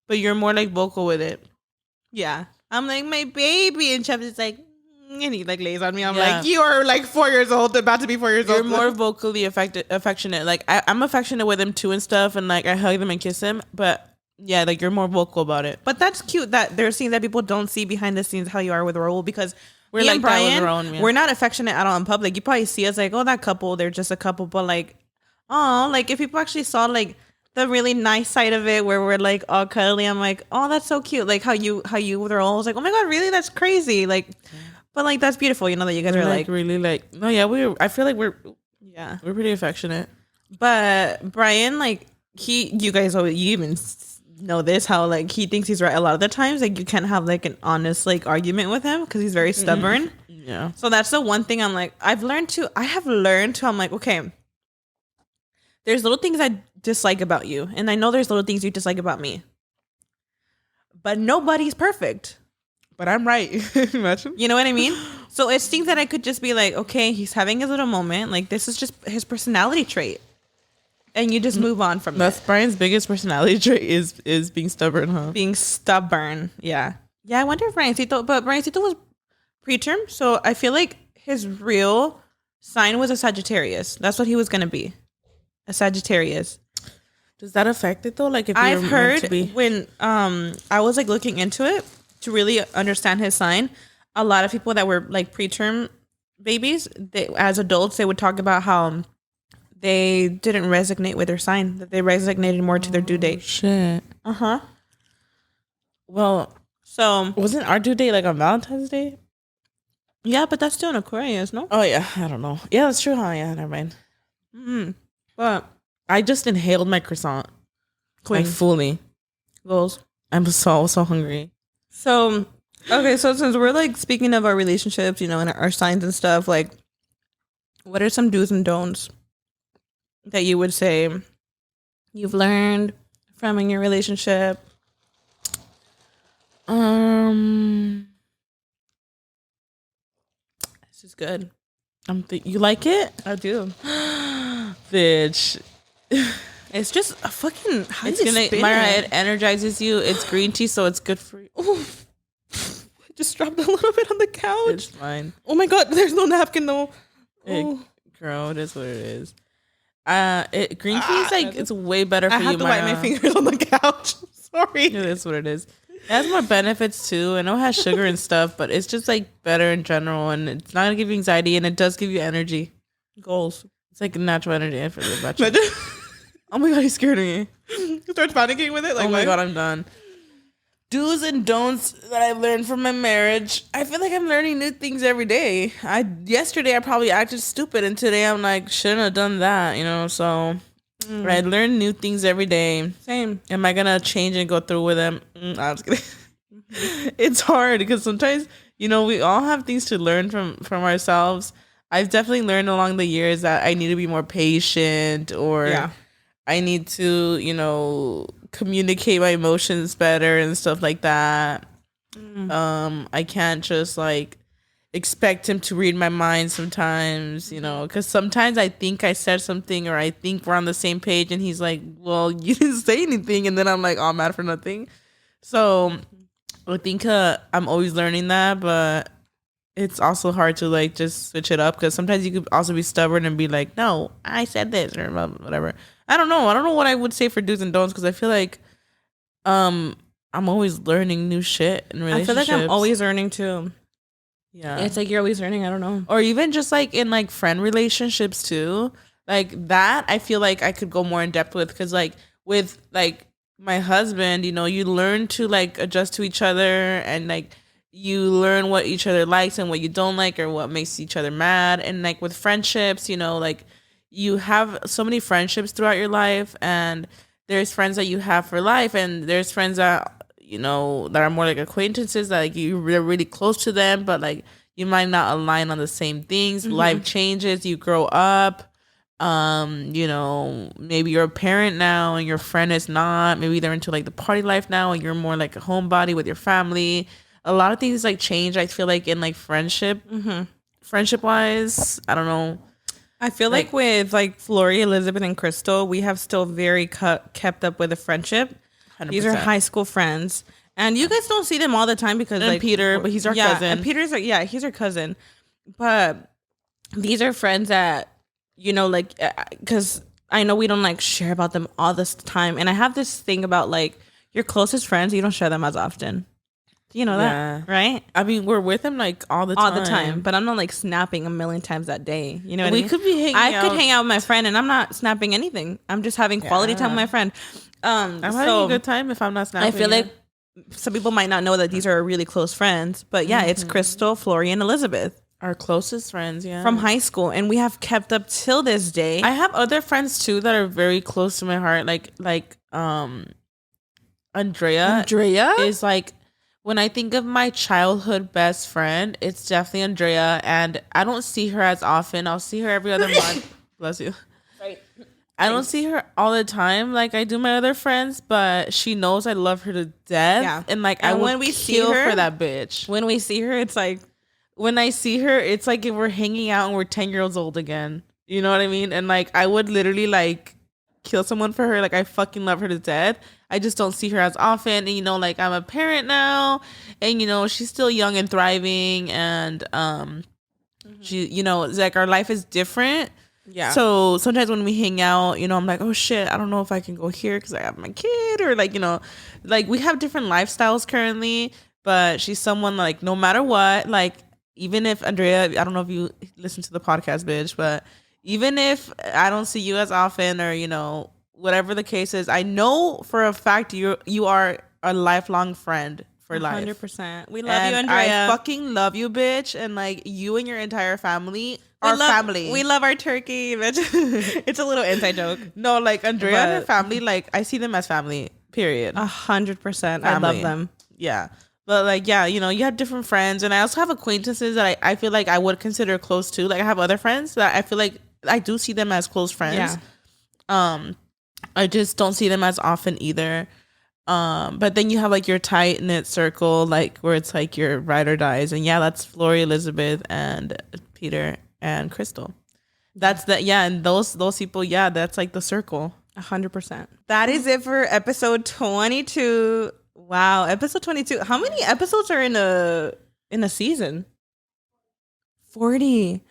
but you're more like vocal with it. Yeah, I'm like my baby, and Chubbs is like. And he like lays on me. I'm like, you are like 4 years old, about to be 4 years old. You're more vocally affectionate. Like I'm affectionate with him too and stuff, and like I hug him and kiss him. But yeah, like you're more vocal about it. But that's cute that there's scenes that people don't see behind the scenes how you are with Raul, because we're like Brian, we're not affectionate at all in public. You probably see us like, oh, that couple, they're just a couple. But like, oh, like if people actually saw like the really nice side of it where we're like all cuddly, I'm like, oh, that's so cute. Like how you with Raul, I was like, oh my god, really? That's crazy. Like. But like that's beautiful, you know, that you guys are like really like no, yeah, I feel like we're pretty affectionate. But Brian, like you guys always, you even know this, how like he thinks he's right a lot of the times. Like you can't have like an honest like argument with him because he's very stubborn. Yeah. So that's the one thing I'm like I have learned to. I'm like, okay, there's little things I dislike about you, and I know there's little things you dislike about me. But nobody's perfect. But I'm right. Imagine. You know what I mean? So it's things that I could just be like, okay, he's having his little moment. Like this is just his personality trait. And you just move on from That's Brian's biggest personality trait is being stubborn, huh? Being stubborn. Yeah. Yeah, I wonder if Briancito was preterm. So I feel like his real sign was a Sagittarius. That's what he was going to be. A Sagittarius. Does that affect it though? Like if I've heard when I was like looking into it, to really understand his sign, a lot of people that were like preterm babies, as adults, they would talk about how they didn't resonate with their sign, that they resonated more to their due date. Shit. Uh-huh. Well, so wasn't our due date like on Valentine's Day? Yeah, but that's still an Aquarius, no? Oh yeah, I don't know. Yeah, that's true, huh? Yeah, never mind. But I just inhaled my croissant. Like fully. Goals. I'm so hungry. So, okay, so since we're like speaking of our relationships, you know, and our signs and stuff, like, what are some do's and don'ts that you would say you've learned from in your relationship? This is good. You like it? I do. Bitch. It's just a fucking. Myra, it energizes you. It's green tea, so it's good for you. I just dropped a little bit on the couch. It's fine. Oh my god, there's no napkin though. Girl, it is what it is. Green tea is like it's way better for you. I have to wipe my fingers on the couch. Sorry. It is what it is. It has more benefits too. I know it has sugar and stuff, but it's just like better in general, and it's not gonna give you anxiety, and it does give you energy. Goals. It's like natural energy. I feel about you. Oh my god, he scared me. You start panicking with it. Like, oh my god, I'm done. Do's and don'ts that I've learned from my marriage. I feel like I'm learning new things every day. Yesterday I probably acted stupid, and today I'm like, shouldn't have done that, you know. So I learn new things every day. Same. Am I gonna change and go through with them? I'm just kidding. It's hard because sometimes, you know, we all have things to learn from ourselves. I've definitely learned along the years that I need to be more patient, or I need to, you know, communicate my emotions better and stuff like that. I can't just like expect him to read my mind sometimes, you know, because sometimes I think I said something or I think we're on the same page and he's like, well, you didn't say anything. And then I'm like, oh, I'm mad for nothing. So I think I'm always learning that, but it's also hard to like just switch it up because sometimes you could also be stubborn and be like, no, I said this or whatever. I don't know. I don't know what I would say for do's and don'ts because I feel like I'm always learning new shit in I feel relationships. like I'm always learning too. Yeah. It's like you're always learning. I don't know. Or even just like in like friend relationships too. Like that, I feel like I could go more in depth with because like with like my husband, you know, you learn to like adjust to each other and like you learn what each other likes and what you don't like or what makes each other mad. And like with friendships, you know, like you have so many friendships throughout your life and there's friends that you have for life and there's friends that, you know, that are more like acquaintances that like you're really close to them, but like you might not align on the same things. Life changes, you grow up. You know, maybe you're a parent now and your friend is not. Maybe they're into like the party life now and you're more like a homebody with your family. A lot of things like change, I feel like in like friendship wise. I don't know. I feel like with like Flory, Elizabeth, and Crystal, we have still very kept up with a friendship. 100%. These are high school friends, and you guys don't see them all the time because And like Peter, but he's our cousin. And Peter's he's our cousin, but these are friends that you know like because I know we don't like share about them all this time, and I have this thing about like your closest friends, you don't share them as often. You know that, right? I mean, we're with him like all the time. But I'm not like snapping a million times that day. You know what I mean? We could be hanging out. I could hang out with my friend and I'm not snapping anything. I'm just having quality time with my friend. I'm having a good time if I'm not snapping. I feel like some people might not know that these are really close friends, but yeah, it's Crystal, Flory, and Elizabeth. Our closest friends, from high school, and we have kept up till this day. I have other friends too that are very close to my heart. Like Andrea is like, when I think of my childhood best friend, it's definitely Andrea, and I don't see her as often. I'll see her every other month. Bless you. Right. I don't see her all the time like I do my other friends, but she knows I love her to death. Yeah. And like And I when would we kill see her, for that bitch. When we see her, it's like when I see her, it's like if we're hanging out and we're 10 years old again. You know what I mean? And like I would literally like kill someone for her. Like I fucking love her to death. I just don't see her as often. And you know, like I'm a parent now and you know, she's still young and thriving and she, you know, it's like our life is different. yeah. So sometimes when we hang out, you know, I'm like, oh shit, I don't know if I can go here because I have my kid, or like, you know, like we have different lifestyles currently, but she's someone like no matter what, like even if Andrea, I don't know if you listen to the podcast, bitch, but even if I don't see you as often or, you know, whatever the case is, I know for a fact you are a lifelong friend for life. 100%. We love you, Andrea. I fucking love you, bitch. And like you and your entire family are family. We love our turkey, bitch. It's a little inside joke. No, like Andrea and her family, like I see them as family, period. 100%. I love them. Yeah. But like, yeah, you know, you have different friends. And I also have acquaintances that I feel like I would consider close to. Like I have other friends that I feel like I do see them as close friends. Yeah. I just don't see them as often either. But then you have like your tight knit circle, like where it's like your ride or dies, and yeah, that's Flory, Elizabeth, and Peter and Crystal. That's the and those people, yeah, that's like the circle. 100%. That is it for episode 22. Wow, episode 22. How many episodes are in a season? 40.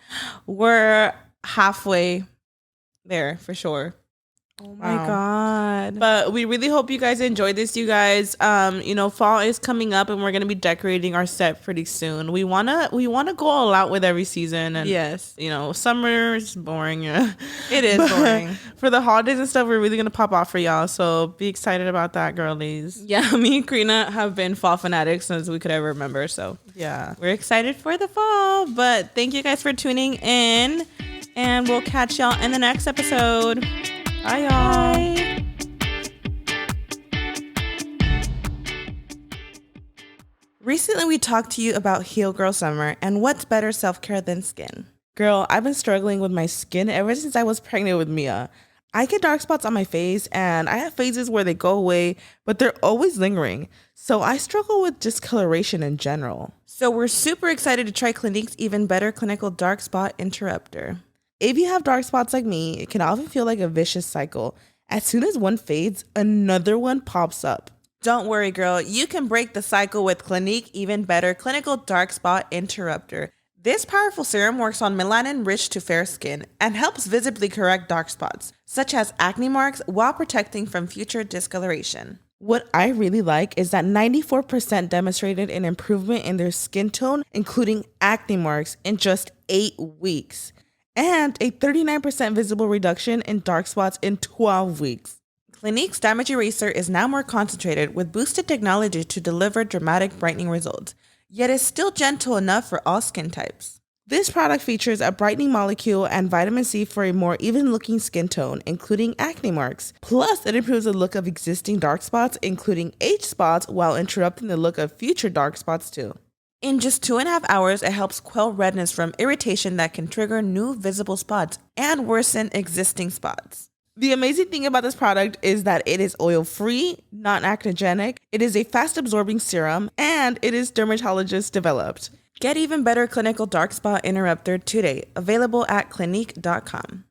We're halfway there for sure. Oh my God. But we really hope you guys enjoyed this, you guys. You know, fall is coming up and we're gonna be decorating our set pretty soon. We wanna go all out with every season, and yes, you know, summer is boring, yeah. It is boring. For the holidays and stuff, we're really gonna pop off for y'all. So be excited about that, girlies. Yeah, me and Karina have been fall fanatics since we could ever remember. So yeah, we're excited for the fall. But thank you guys for tuning in, and we'll catch y'all in the next episode. Bye, y'all. Bye. Recently, we talked to you about Heal Girl Summer, and what's better self-care than skin? Girl, I've been struggling with my skin ever since I was pregnant with Mia. I get dark spots on my face and I have phases where they go away, but they're always lingering. So I struggle with discoloration in general. So we're super excited to try Clinique's Even Better Clinical Dark Spot Interrupter. If you have dark spots like me, it can often feel like a vicious cycle. As soon as one fades, another one pops up. Don't worry, girl. You can break the cycle with Clinique Even Better Clinical Dark Spot Interrupter. This powerful serum works on melanin-rich to fair skin and helps visibly correct dark spots, such as acne marks, while protecting from future discoloration. What I really like is that 94% demonstrated an improvement in their skin tone, including acne marks, in just 8 weeks, and a 39% visible reduction in dark spots in 12 weeks. Clinique's Damage Eraser is now more concentrated with boosted technology to deliver dramatic brightening results, yet is still gentle enough for all skin types. This product features a brightening molecule and vitamin C for a more even-looking skin tone, including acne marks. Plus, it improves the look of existing dark spots, including age spots, while interrupting the look of future dark spots too. In just 2.5 hours, it helps quell redness from irritation that can trigger new visible spots and worsen existing spots. The amazing thing about this product is that it is oil-free, non-acnogenic, it is a fast-absorbing serum, and it is dermatologist-developed. Get Even Better Clinical Dark Spot Interrupter today, available at Clinique.com.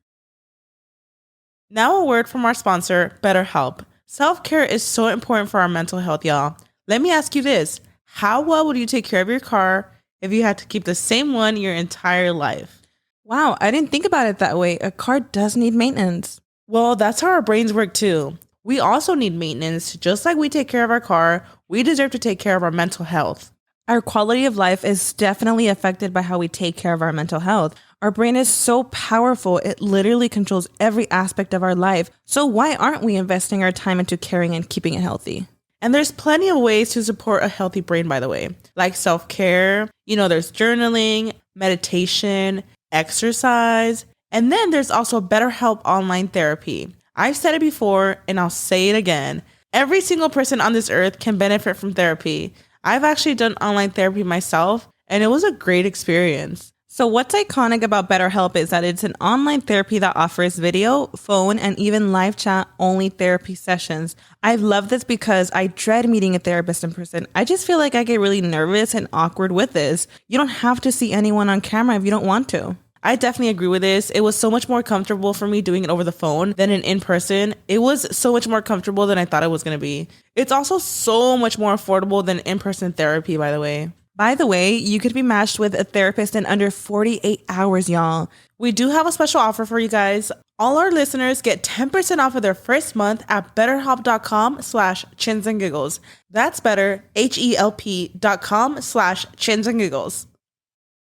Now a word from our sponsor, BetterHelp. Self-care is so important for our mental health, y'all. Let me ask you this. How well would you take care of your car if you had to keep the same one your entire life? Wow, I didn't think about it that way. A car does need maintenance. Well, that's how our brains work too. We also need maintenance. Just like we take care of our car, we deserve to take care of our mental health. Our quality of life is definitely affected by how we take care of our mental health. Our brain is so powerful, it literally controls every aspect of our life. So why aren't we investing our time into caring and keeping it healthy? And there's plenty of ways to support a healthy brain, by the way, like self-care. There's journaling, meditation, exercise, and then there's also BetterHelp online therapy. I've said it before and I'll say it again. Every single person on this earth can benefit from therapy. I've actually done online therapy myself and it was a great experience. So what's iconic about BetterHelp is that it's an online therapy that offers video, phone, and even live chat only therapy sessions. I love this because I dread meeting a therapist in person. I just feel like I get really nervous and awkward with this. You don't have to see anyone on camera if you don't want to. I definitely agree with this. It was so much more comfortable for me doing it over the phone than in person. It was so much more comfortable than I thought it was going to be. It's also so much more affordable than in-person therapy, by the way. By the way, you could be matched with a therapist in under 48 hours, y'all. We do have a special offer for you guys. All our listeners get 10% off of their first month at betterhelp.com/chinsandgiggles. That's better, HELP.com/chinsandgiggles.